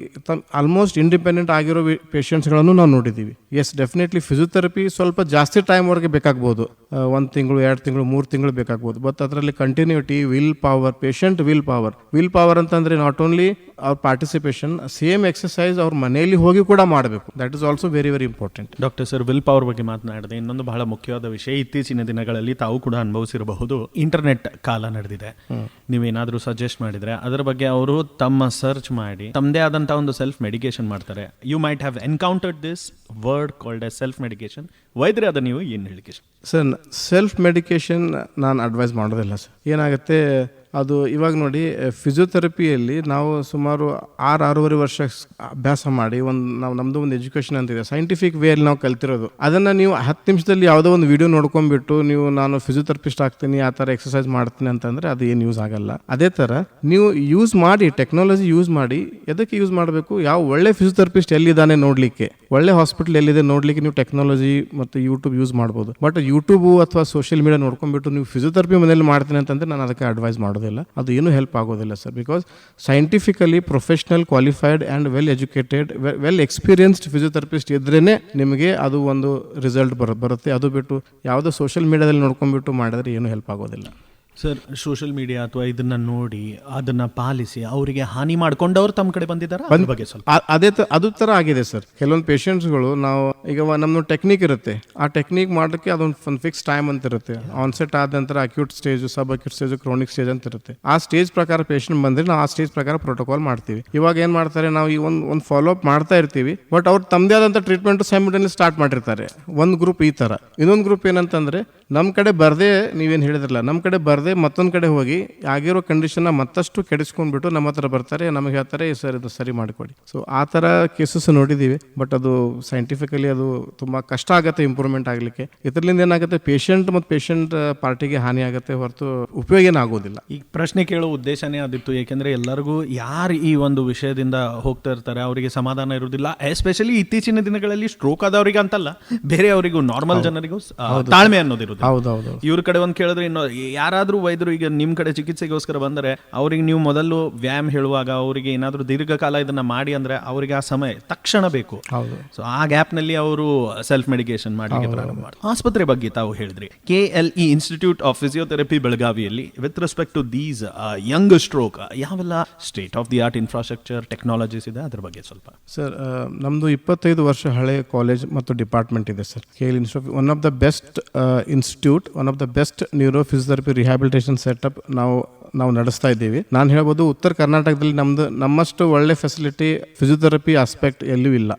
ಆಲ್ಮೋಸ್ಟ್ ಇಂಡಿಪೆಂಡೆಂಟ್ ಆಗಿರೋ ಪೇಷಂಟ್ಸ್ಗಳನ್ನು ನಾವು ನೋಡಿದ್ದೀವಿ. ಎಸ್, ಡೆಫಿನೆಟ್ಲಿ ಫಿಸಿಯೋಥೆರಪಿ ಸ್ವಲ್ಪ ಜಾಸ್ತಿ ಟೈಮ್ವರೆಗೆ ಬೇಕಾಗ್ಬೋದು, 1 ತಿಂಗಳು, 2 ತಿಂಗಳು, 3 ತಿಂಗಳು ಬೇಕಾಗ್ಬೋದು. ಬಟ್ ಅದರಲ್ಲಿ continuity, will power, patient will power ಅಂತಂದರೆ ನಾಟ್ ಓನ್ಲಿ ಅವ್ರ ಪಾರ್ಟಿಸಿಪೇಷನ್, ಸೇಮ್ ಎಕ್ಸಸೈಸ್ ಅವ್ರ ಮನೆಯಲ್ಲಿ ಹೋಗಿ ಕೂಡ ಮಾಡಬೇಕು. That is also very very important. Doctor sir, will power ಬಗ್ಗೆ ಮಾತನಾಡಿದೆ. ಇನ್ನೊಂದು ಬಹಳ ಮುಖ್ಯವಾದ ವಿಷಯ, ಇತ್ತೀಚಿನ ದಿನಗಳಲ್ಲಿ ತಾವು ಕೂಡ ಅನುಭವಿಸಿರಬಹುದು, ಇಂಟರ್ನೆಟ್ ಕಾಲ ನಡೆದಿದೆ. ನೀವೇನಾದರೂ ಸಜೆಸ್ಟ್ ಮಾಡಿದರೆ ಅದರ ಬಗ್ಗೆ ಅವರು ತಮ್ಮ ಸರ್ಚ್ ಮಾಡಿ ತಮ್ಮದೇ ಆದಂಥ ಒಂದು ಸೆಲ್ಫ್ ಮೆಡಿಕೇಶನ್ ಮಾಡ್ತಾರೆ. You might have encountered this word called a self medication. ವೈದ್ಯರೇ ಅದನ್ನು ನೀವು ಏನು ಹೇಳಿಕೆ? ಸರ್, ಸೆಲ್ಫ್ ಮೆಡಿಕೇಶನ್ ನಾನು ಅಡ್ವೈಸ್ ಮಾಡೋದಿಲ್ಲ ಸರ್. ಏನಾಗುತ್ತೆ, ಅದು ಇವಾಗ ನೋಡಿ, ಫಿಸಿಯೋಥೆರಪಿಯಲ್ಲಿ ನಾವು ಸುಮಾರು 6-6.5 ವರ್ಷ ಅಭ್ಯಾಸ ಮಾಡಿ ನಾವು ನಮ್ಮದು ಒಂದು ಎಜುಕೇಷನ್ ಅಂತಿದೆ, ಸೈಂಟಿಫಿಕ್ ವೇಯಲ್ಲಿ ನಾವು ಕಲ್ತಿರೋದು. ಅದನ್ನು ನೀವು 10 ನಿಮಿಷದಲ್ಲಿ ಯಾವುದೋ ಒಂದು ವಿಡಿಯೋ ನೋಡ್ಕೊಂಡ್ಬಿಟ್ಟು ನೀವು ನಾನು ಫಿಸಿಯೋಥೆರಪಿಸ್ಟ್ ಆಗ್ತೀನಿ, ಆ ಥರ ಎಕ್ಸಸೈಸ್ ಮಾಡ್ತೀನಿ ಅಂತಂದರೆ ಅದು ಏನು ಯೂಸ್ ಆಗಲ್ಲ. ಅದೇ ಥರ ನೀವು ಯೂಸ್ ಮಾಡಿ, ಟೆಕ್ನಾಲಜಿ ಯೂಸ್ ಮಾಡಿ, ಎದಕ್ಕೆ ಯೂಸ್ ಮಾಡಬೇಕು, ಯಾವ ಒಳ್ಳೆ ಫಿಸಿಯೋಥೆರಪಿಸ್ಟ್ ಎಲ್ಲಿದ್ದಾನೆ ನೋಡಲಿಕ್ಕೆ, ಒಳ್ಳೆ ಹಾಸ್ಪಿಟಲ್ ಎಲ್ಲಿದೆ ನೋಡಲಿಕ್ಕೆ ನೀವು ಟೆಕ್ನಾಲಜಿ ಮತ್ತು ಯೂಟ್ಯೂಬ್ ಯೂಸ್ ಮಾಡ್ಬೋದು. ಬಟ್ ಯೂಟ್ಯೂಬು ಅಥವಾ ಸೋಷಿಯಲ್ ಮೀಡಿಯಾ ನೋಡ್ಕೊಂಡ್ಬಿಟ್ಟು ನೀವು ಫಿಸಿಯೋಥೆರಪಿ ಮನೇಲಿ ಮಾಡ್ತೀನಿ ಅಂತಂದರೆ ನಾನು ಅದಕ್ಕೆ ಅಡ್ವೈಸ್ ಮಾಡೋದು ಮಾಡೋದಿಲ್ಲ, ಅದು ಏನೂ ಹೆಲ್ಪ್ ಆಗೋದಿಲ್ಲ sir. Because scientifically professional, qualified and well educated, well experienced physiotherapist ಇದ್ರೇ ನಿಮಗೆ ಅದು ಒಂದು ರಿಸಲ್ಟ್ ಬರುತ್ತೆ. ಅದು ಬಿಟ್ಟು ಯಾವುದೋ ಸೋಷಿಯಲ್ ಮೀಡಿಯಾದಲ್ಲಿ ನೋಡ್ಕೊಂಡ್ಬಿಟ್ಟು ಮಾಡಿದ್ರೆ ಏನೂ ಹೆಲ್ಪ್ ಆಗೋದಿಲ್ಲ ಸರ್. ಸೋಷಿಯಲ್ ಮೀಡಿಯಾ ಅಥವಾ ಇದನ್ನ ನೋಡಿ ಅದನ್ನ ಪಾಲಿಸಿ ಅವರಿಗೆ ಹಾನಿ ಮಾಡ್ಕೊಂಡವ್ರು ತಮ್ಮ ಕಡೆ ಬಂದಿದ್ದಾರೆ, ಅದ್ರ ಬಗ್ಗೆ ಸ್ವಲ್ಪ ಅದು ಥರ ಆಗಿದೆ ಸರ್. ಕೆಲವೊಂದು ಪೇಷಂಟ್ಸ್ಗಳು ನಾವು ಈಗ ನಮ್ಮದು ಟೆಕ್ನಿಕ್ ಇರುತ್ತೆ, ಆ ಟೆಕ್ನಿಕ್ ಮಾಡೋಕ್ಕೆ ಅದೊಂದು ಫಿಕ್ಸ್ ಟೈಮ್ ಅಂತ ಇರುತ್ತೆ. ಆನ್ಸೆಟ್ ಆದ ನಂತರ ಅಕ್ಯೂಟ್ ಸ್ಟೇಜ್, ಸಬ್ ಅಕ್ಯೂಟ್ ಸ್ಟೇಜ್, ಕ್ರೋನಿಕ್ ಸ್ಟೇಜ್ ಅಂತ ಇರುತ್ತೆ. ಆ ಸ್ಟೇಜ್ ಪ್ರಕಾರ ಪೇಷಂಟ್ ಬಂದರೆ ನಾವು ಆ ಸ್ಟೇಜ್ ಪ್ರಕಾರ ಪ್ರೋಟೋಕಾಲ್ ಮಾಡ್ತೀವಿ. ಇವಾಗ ಏನು ಮಾಡ್ತಾರೆ, ನಾವು ಈ ಒಂದು ಫಾಲೋ ಅಪ್ ಮಾಡ್ತಾ ಇರ್ತೀವಿ, ಬಟ್ ಅವ್ರು ತಮ್ಮದೇ ಆದಂಥ ಟ್ರೀಟ್ಮೆಂಟ್ ಸೈಮಿಲ್ಟೇನಿಯಸ್ ಸ್ಟಾರ್ಟ್ ಮಾಡಿರ್ತಾರೆ. ಒಂದು ಗ್ರೂಪ್ ಈ ಥರ, ಇನ್ನೊಂದು ಗ್ರೂಪ್ ಏನಂತಂದರೆ ನಮ್ಮ ಕಡೆ ಬರದೆ, ನೀವೇನು ಹೇಳಿದ್ರಲ್ಲ, ನಮ್ಮ ಕಡೆ ಬರದೆ ಮತ್ತೊಂದು ಕಡೆ ಹೋಗಿ ಆಗಿರೋ ಕಂಡೀಷನ್ನ ಮತ್ತಷ್ಟು ಕೆಡಿಸ್ಕೊಂಡ್ಬಿಟ್ಟು ನಮ್ಮ ಹತ್ರ ಬರ್ತಾರೆ, ನಮಗೆ ಹೇಳ್ತಾರೆ ಸರ್ ಇದು ಸರಿ ಮಾಡಿಕೊಡಿ. ಸೊ ಆ ಥರ ಕೇಸಸ್ ನೋಡಿದ್ದೀವಿ. ಬಟ್ ಅದು ಸೈಂಟಿಫಿಕಲಿ ಅದು ತುಂಬ ಕಷ್ಟ ಆಗುತ್ತೆ ಇಂಪ್ರೂವ್ಮೆಂಟ್ ಆಗಲಿಕ್ಕೆ. ಇದರಿಂದ ಏನಾಗುತ್ತೆ, ಪೇಷಂಟ್ ಮತ್ತು ಪೇಷಂಟ್ ಪಾರ್ಟಿಗೆ ಹಾನಿ ಆಗುತ್ತೆ ಹೊರತು ಉಪಯೋಗ ಏನಾಗೋದಿಲ್ಲ. ಈ ಪ್ರಶ್ನೆ ಕೇಳೋ ಉದ್ದೇಶನೇ ಅದಿತ್ತು, ಏಕೆಂದರೆ ಎಲ್ಲರಿಗೂ ಯಾರು ಈ ಒಂದು ವಿಷಯದಿಂದ ಹೋಗ್ತಾ ಇರ್ತಾರೆ ಅವರಿಗೆ ಸಮಾಧಾನ ಇರುವುದಿಲ್ಲ. ಎಸ್ಪೆಷಲಿ ಇತ್ತೀಚಿನ ದಿನಗಳಲ್ಲಿ ಸ್ಟ್ರೋಕ್ ಆದವರಿಗೆ ಅಂತಲ್ಲ, ಬೇರೆಯವರಿಗೂ, ನಾರ್ಮಲ್ ಜನರಿಗೂ ತಾಳ್ಮೆ ಅನ್ನೋದಿರುತ್ತೆ. ಹೌದೌದು. ಇವ್ರ ಕಡೆ ಒಂದು ಕೇಳಿದ್ರೆ ಇನ್ನು ಯಾರಾದ್ರೂ ವೈದ್ಯರು ಈಗ ನಿಮ್ಮ ಕಡೆ ಚಿಕಿತ್ಸೆಗೋಸ್ಕರ ಬಂದರೆ ಅವ್ರಿಗೆ ನೀವು ಮೊದಲು ವ್ಯಾಯಾಮ ಹೇಳುವಾಗ ಅವರಿಗೆ ಏನಾದರೂ ದೀರ್ಘಕಾಲ ಇದನ್ನ ಮಾಡಿ ಅಂದ್ರೆ ಅವರಿಗೆ ಆ ಸಮಯ ತಕ್ಷಣ ಬೇಕು. ಸೊ ಆ ಗ್ಯಾಪ್ ನಲ್ಲಿ ಅವರು ಸೆಲ್ಫ್ ಮೆಡಿಕೇಶನ್ ಮಾಡಲಿಕ್ಕೆ ಪ್ರಾರಂಭ ಮಾಡ್ತಾರೆ. ಆಸ್ಪತ್ರೆ ಬಗ್ಗೆ ತಾವು ಹೇಳಿದ್ರಿ, KLE ಇನ್ಸ್ಟಿಟ್ಯೂಟ್ ಆಫ್ ಫಿಸಿಯೋಥೆರಪಿ ಬೆಳಗಾವಿಯಲ್ಲಿ with respect to these young stroke ಯಾವೆಲ್ಲ state of the art infrastructure technologies ಇದೆ, ಅದ್ರ ಬಗ್ಗೆ ಸ್ವಲ್ಪ. ಸರ್, ನಮ್ಮದು 25 ವರ್ಷ ಹಳೆ ಕಾಲೇಜ್ ಮತ್ತು ಡಿಪಾರ್ಟ್ಮೆಂಟ್ ಇದೆ sir. KLE institute one of the best institute, one of the best neuro physiotherapy rehabilitation setup ನಾವು ನಡೆಸ್ತಾ ಇದ್ದೀವಿ. ನಾನು ಹೇಳ್ಬೋದು, ಉತ್ತರ ಕರ್ನಾಟಕದಲ್ಲಿ ನಮ್ಮಷ್ಟು ಒಳ್ಳೆ ಫೆಸಿಲಿಟಿ ಫಿಸಿಯೋಥೆರಪಿ ಆಸ್ಪೆಕ್ಟ್ ಎಲ್ಲೂ ಇಲ್ಲ.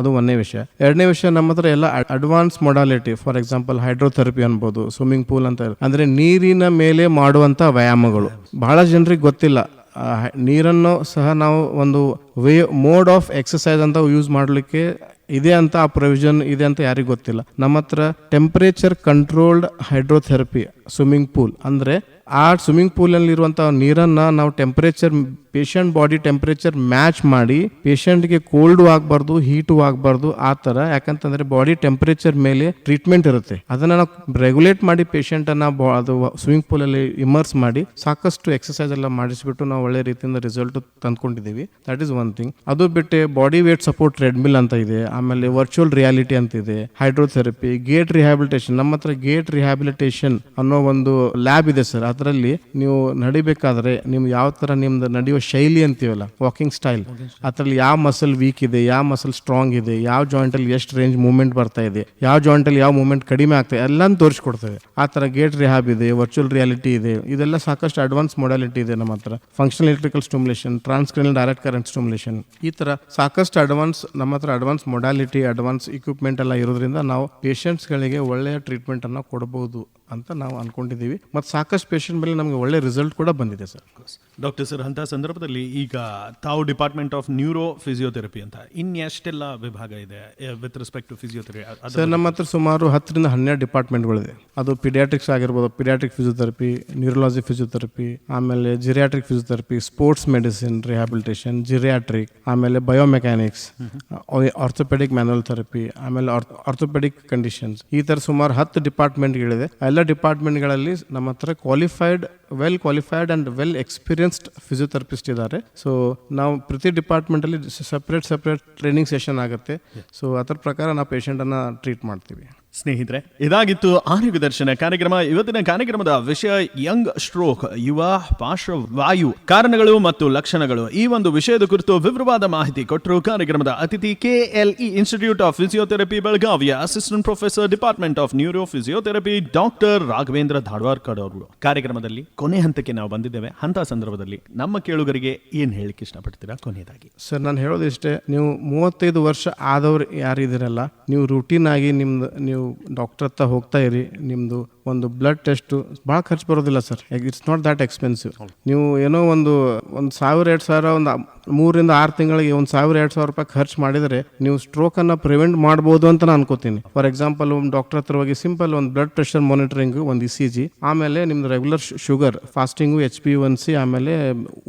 ಅದು ಒಂದೇ ವಿಷಯ. ಎರಡನೇ ವಿಷಯ, ನಮ್ಮ ಹತ್ರ ಎಲ್ಲ advance modality, for example hydrotherapy ಅನ್ಬೋದು, ಸ್ವಿಮ್ಮಿಂಗ್ ಪೂಲ್ ಅಂತ, ಅಂದ್ರೆ ನೀರಿನ ಮೇಲೆ ಮಾಡುವಂತ ವ್ಯಾಯಾಮಗಳು ಬಹಳ ಜನರಿಗೆ ಗೊತ್ತಿಲ್ಲ. ನೀರನ್ನು ಸಹ ನಾವು ಒಂದು ಮೋಡ್ ಆಫ್ ಎಕ್ಸಸೈಸ್ ಅಂತ ಯೂಸ್ ಮಾಡಲಿಕ್ಕೆ ಇದೆ ಅಂತ, ಆ ಪ್ರೊವಿಷನ್ ಇದೆ ಅಂತ ಯಾರಿಗೂ ಗೊತ್ತಿಲ್ಲ. ನಮ್ಮ ಹತ್ರ temperature controlled hydrotherapy swimming pool, ಅಂದ್ರೆ ಆ ಸ್ವಿಮ್ಮಿಂಗ್ ಪೂಲಲ್ಲಿ ಇರುವಂಥ ನೀರನ್ನು ನಾವು temperature, patient body temperature match ಮಾಡಿ, ಪೇಷಂಟ್ಗೆ ಕೋಲ್ಡು ಆಗಬಾರ್ದು, ಹೀಟು ಆಗಬಾರ್ದು, ಆ ಥರ. ಯಾಕಂತಂದರೆ ಬಾಡಿ ಟೆಂಪರೇಚರ್ ಮೇಲೆ ಟ್ರೀಟ್ಮೆಂಟ್ ಇರುತ್ತೆ, ಅದನ್ನು ನಾವು ರೆಗ್ಯುಲೇಟ್ ಮಾಡಿ ಪೇಷಂಟನ್ನು ಅದು ಸ್ವಿಮ್ಮಿಂಗ್ ಪೂಲಲ್ಲಿ ಇಮರ್ಸ್ ಮಾಡಿ ಸಾಕಷ್ಟು ಎಕ್ಸಸೈಸ್ ಎಲ್ಲ ಮಾಡಿಸ್ಬಿಟ್ಟು ನಾವು ಒಳ್ಳೆ ರೀತಿಯಿಂದ ರಿಸಲ್ಟ್ ತಂದ್ಕೊಂಡಿದ್ದೀವಿ. That is one thing. ಅದು ಬಿಟ್ಟು ಬಾಡಿ ವೇಟ್ ಸಪೋರ್ಟ್ ಟ್ರೆಡ್ಮಿಲ್ ಅಂತ ಇದೆ, ಆಮೇಲೆ ವರ್ಚುವಲ್ ರಿಯಾಲಿಟಿ ಅಂತ ಇದೆ, ಹೈಡ್ರೋಥೆರಪಿ, ಗೇಟ್ ರಿಹ್ಯಾಬಿಲಿಟೇಷನ್. ನಮ್ಮ ಹತ್ರ ಗೇಟ್ ರಿಹ್ಯಾಬಿಲಿಟೇಷನ್ ಅನ್ನೋ ಒಂದು ಲ್ಯಾಬ್ ಇದೆ ಸರ್. ಅದರಲ್ಲಿ ನೀವು ನಡಿಬೇಕಾದ್ರೆ ನಿಮ್ಗೆ ಯಾವ ಥರ ನಿಮ್ದು ನಡೆಯುವ ಶೈಲಿ ಅಂತೀವಲ್ಲ, ವಾಕಿಂಗ್ ಸ್ಟೈಲ್, ಅದರಲ್ಲಿ ಯಾವ ಮಸಲ್ ವೀಕ್ ಇದೆ, ಯಾವ ಮಸಲ್ ಸ್ಟ್ರಾಂಗ್ ಇದೆ, ಯಾವ ಜಾಯಿಂಟಲ್ಲಿ ಎಷ್ಟು ರೇಂಜ್ ಮೂವ್ಮೆಂಟ್ ಬರ್ತಾ ಇದೆ, ಯಾವ ಜಾಯಿಂಟಲ್ಲಿ ಯಾವ ಮೂವ್ಮೆಂಟ್ ಕಡಿಮೆ ಆಗ್ತಾ ಇದೆ, ಎಲ್ಲಾನು ತೋರಿಸ್ಕೊಡ್ತೇವೆ. ಆ ಥರ ಗೇಟ್ ರಿಹ್ಯಾಬ್ ಇದೆ, ವರ್ಚುವಲ್ ರಿಯಾಲಿಟಿ ಇದೆ, ಇದೆಲ್ಲ ಸಾಕಷ್ಟು ಅಡ್ವಾನ್ಸ್ ಮೊಡಾಲಿಟಿ ಇದೆ ನಮ್ಮ ಹತ್ರ. Functional electrical stimulation, transcranial direct current stimulation, ಈ ಥರ ಸಾಕಷ್ಟು ನಮ್ಮ ಹತ್ರ ಅಡ್ವಾನ್ಸ್ ಮೊಡಾಲಿಟಿ, ಅಡ್ವಾನ್ಸ್ ಇಕ್ವಿಪ್ಮೆಂಟ್ ಎಲ್ಲ ಇರೋದ್ರಿಂದ ನಾವು ಪೇಷಂಟ್ಸ್ಗಳಿಗೆ ಒಳ್ಳೆಯ ಟ್ರೀಟ್ಮೆಂಟನ್ನು ಕೊಡಬಹುದು ಅಂತ ನಾವು ಅನ್ಕೊಂಡಿದ್ದೀವಿ. ಮತ್ತು ಸಾಕಷ್ಟು ಪೇಷಂಟ್ ಮೇಲೆ ನಮಗೆ ಒಳ್ಳೆ ರಿಸಲ್ಟ್ ಕೂಡ ಬಂದಿದೆ ಸರ್. ಡಾಕ್ಟರ್ ಸರ್, ಅಂಥ ಸಂದರ್ಭದಲ್ಲಿ ಈಗ ತಾವು ಡಿಪಾರ್ಟ್ಮೆಂಟ್ ಆಫ್ ನ್ಯೂರೋ ಫಿಸಿಯೋಥೆರಪಿ ಅಂತ ಇನ್ನೆಷ್ಟೆಲ್ಲ ವಿಭಾಗ ಇದೆ with respect to physiotherapy? Sir, ನಮ್ಮ ಹತ್ರ ಸುಮಾರು 10 ರಿಂದ 12 ಡಿಪಾರ್ಟ್ಮೆಂಟ್ಗಳಿದೆ. ಅದು ಪಿಡಿಯಾಟ್ರಿಕ್ಸ್ ಆಗಿರ್ಬೋದು, ಪಿಡಿಯಾಟ್ರಿಕ್ ಫಿಸಿಯೋಥೆರಪಿ, ನ್ಯೂರೋಲಾಜಿ ಫಿಸಿಯೋಥೆರಪಿ, ಆಮೇಲೆ geriatric physiotherapy, sports medicine rehabilitation, geriatric, ಆಮೇಲೆ ಬಯೋಮೆಕ್ಯಾನಿಕ್ಸ್, ಆರ್ಥೋಪೆಡಿಕ್ ಮ್ಯಾನುವಲ್ ಥೆರಪಿ, ಆಮೇಲೆ ಆರ್ಥೋಪೆಡಿಕ್ ಕಂಡೀಷನ್ಸ್, ಈ ಥರ ಸುಮಾರು 10 ಡಿಪಾರ್ಟ್ಮೆಂಟ್ಗಳಿದೆ. ಎಲ್ಲ ಡಿಪಾರ್ಟ್ಮೆಂಟ್ಗಳಲ್ಲಿ ನಮ್ಮ ಹತ್ರ well qualified and well experienced physiotherapist ಇದ್ದಾರೆ. ಸೊ ನಾವು ಪ್ರತಿ ಡಿಪಾರ್ಟ್ಮೆಂಟಲ್ಲಿ ಸಪ್ರೇಟ್ ಟ್ರೈನಿಂಗ್ ಸೆಷನ್ ಆಗುತ್ತೆ. ಸೊ ಅದರ ಪ್ರಕಾರ ನಾವು ಪೇಷಂಟನ್ನು ಟ್ರೀಟ್ ಮಾಡ್ತೀವಿ. ಸ್ನೇಹಿತರೆ, ಇದಾಗಿತ್ತು ಆರೋಗ್ಯ ದರ್ಶನ ಕಾರ್ಯಕ್ರಮ. ಇವತ್ತಿನ ಕಾರ್ಯಕ್ರಮದ ವಿಷಯ ಯಂಗ್ ಸ್ಟ್ರೋಕ್, ಯುವ ಪಾರ್ಶ್ವವಾಯು, ಕಾರಣಗಳು ಮತ್ತು ಲಕ್ಷಣಗಳು. ಈ ಒಂದು ವಿಷಯದ ಕುರಿತು ವಿವರವಾದ ಮಾಹಿತಿ ಕೊಟ್ಟರು ಕಾರ್ಯಕ್ರಮದ ಅತಿಥಿ, KLE ಇನ್ಸ್ಟಿಟ್ಯೂಟ್ ಆಫ್ ಫಿಸಿಯೋಥೆರಪಿ ಬೆಳಗಾವಿಯ assistant professor, department of neuro physiotherapy, doctor Raghavendra Dharwadkar ಅವರು. ಕಾರ್ಯಕ್ರಮದಲ್ಲಿ ಕೊನೆ ಹಂತಕ್ಕೆ ನಾವು ಬಂದಿದ್ದೇವೆ. ಅಂತ ಸಂದರ್ಭದಲ್ಲಿ ನಮ್ಮ ಕೇಳುಗರಿಗೆ ಏನ್ ಹೇಳಿಕ್ಕೆ ಇಷ್ಟಪಡ್ತೀರಾ ಕೊನೆಯದಾಗಿ? ಸರ್, ನಾನು ಹೇಳೋದಿಷ್ಟೇ, ನೀವು 35 ವರ್ಷ ಆದವ್ರು ಯಾರಿದ್ದೀರಲ್ಲ, ನೀವು ರೂಟೀನ್ ಆಗಿ ನೀವು ಡಾಕ್ಟರ್ ಹತ್ರ ಹೋಗ್ತಾ ಇರಿ. ನಿಮ್ಮದು ಒಂದು ಬ್ಲಡ್ ಟೆಸ್ಟು ಭಾಳ ಖರ್ಚು ಬರೋದಿಲ್ಲ sir. It's not that expensive. ನೀವು ಏನೋ ಒಂದು 1,000-2,000, ಒಂದು 3 ರಿಂದ 6 ತಿಂಗಳಿಗೆ 1,000-2,000 ರೂಪಾಯಿ ಖರ್ಚು ಮಾಡಿದರೆ ನೀವು ಸ್ಟ್ರೋಕನ್ನು ಪ್ರಿವೆಂಟ್ ಮಾಡ್ಬೋದು ಅಂತ ನಾನು ಅನ್ಕೋತೀನಿ. ಫಾರ್ ಎಕ್ಸಾಂಪಲ್, ಒಂದು ಡಾಕ್ಟರ್ ಹತ್ರ ಹೋಗಿ ಸಿಂಪಲ್ ಒಂದು ಬ್ಲಡ್ ಪ್ರೆಷರ್ ಮಾನಿಟರಿಂಗ್, ಒಂದು ECG, ಆಮೇಲೆ ನಿಮ್ದು ರೆಗ್ಯುಲರ್ ಶುಗರ್, ಫಾಸ್ಟಿಂಗು, HbA1c, ಆಮೇಲೆ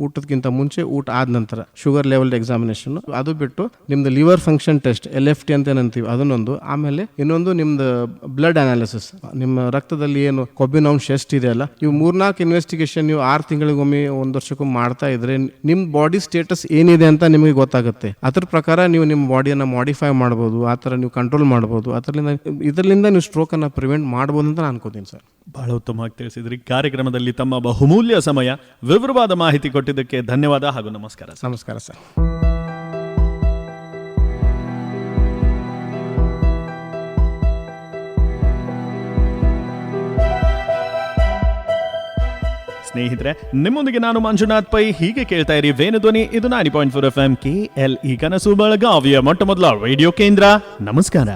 ಊಟಕ್ಕಿಂತ ಮುಂಚೆ, ಊಟ ಆದ ನಂತರ ಶುಗರ್ ಲೆವೆಲ್ ಎಕ್ಸಾಮಿನೇಷನ್. ಅದು ಬಿಟ್ಟು ನಿಮ್ದು ಲಿವರ್ ಫಂಕ್ಷನ್ ಟೆಸ್ಟ್, LFT ಅಂತ ಏನಂತೀವಿ, ಅದನ್ನೊಂದು. ಆಮೇಲೆ ಇನ್ನೊಂದು ನಿಮ್ದು ಬ್ಲಡ್ ಅನಾಲಿಸಿಸ್, ನಿಮ್ಮ ರಕ್ತದ ರಕ್ತದಲ್ಲಿ ಏನು ಕೊಬ್ಬಿನ ಅಂಶ ಎಷ್ಟಿದೆಯಲ್ಲ, ಇವು 3-4 ಇನ್ವೆಸ್ಟಿಗೇಷನ್ ನೀವು 6 ತಿಂಗಳಿಗೊಮ್ಮೆ 1 ವರ್ಷಕ್ಕೊಮ್ಮೆ ಮಾಡ್ತಾ ಇದ್ರೆ ನಿಮ್ಮ ಬಾಡಿ ಸ್ಟೇಟಸ್ ಏನಿದೆ ಅಂತ ನಿಮಗೆ ಗೊತ್ತಾಗುತ್ತೆ. ಅದ್ರ ಪ್ರಕಾರ ನೀವು ನಿಮ್ಮ ಬಾಡಿಯನ್ನು ಮಾಡಿಫೈ ಮಾಡ್ಬೋದು, ಆ ಥರ ನೀವು ಕಂಟ್ರೋಲ್ ಮಾಡ್ಬೋದು. ಇದರಿಂದ ನೀವು ಸ್ಟ್ರೋಕನ್ನು ಪ್ರಿವೆಂಟ್ ಮಾಡ್ಬೋದು ಅಂತ ನಾನು ಅನ್ಕೋತೀನಿ ಸರ್. ಬಹಳ ಉತ್ತಮವಾಗಿ ತಿಳಿಸಿದ್ರಿ. ಕಾರ್ಯಕ್ರಮದಲ್ಲಿ ತಮ್ಮ ಬಹುಮೂಲ್ಯ ಸಮಯ, ವಿವರವಾದ ಮಾಹಿತಿ ಕೊಟ್ಟಿದ್ದಕ್ಕೆ ಧನ್ಯವಾದ ಹಾಗೂ ನಮಸ್ಕಾರ ಸರ್. ನಮಸ್ಕಾರ ಸರ್. ಸ್ನೇಹಿತರೆ, ನಿಮ್ಮೊಂದಿಗೆ ನಾನು ಮಂಜುನಾಥ್ ಪೈ. ಹೀಗೆ ಕೇಳ್ತಾ ಇರಿ ವೇಣುಧ್ವನಿ. ಇದು 90.4 FM KLE ಕನಸು ಬೆಳಗಾವಿಯ ಮೊಟ್ಟ ಮೊದಲ ರೇಡಿಯೋ ಕೇಂದ್ರ. ನಮಸ್ಕಾರ.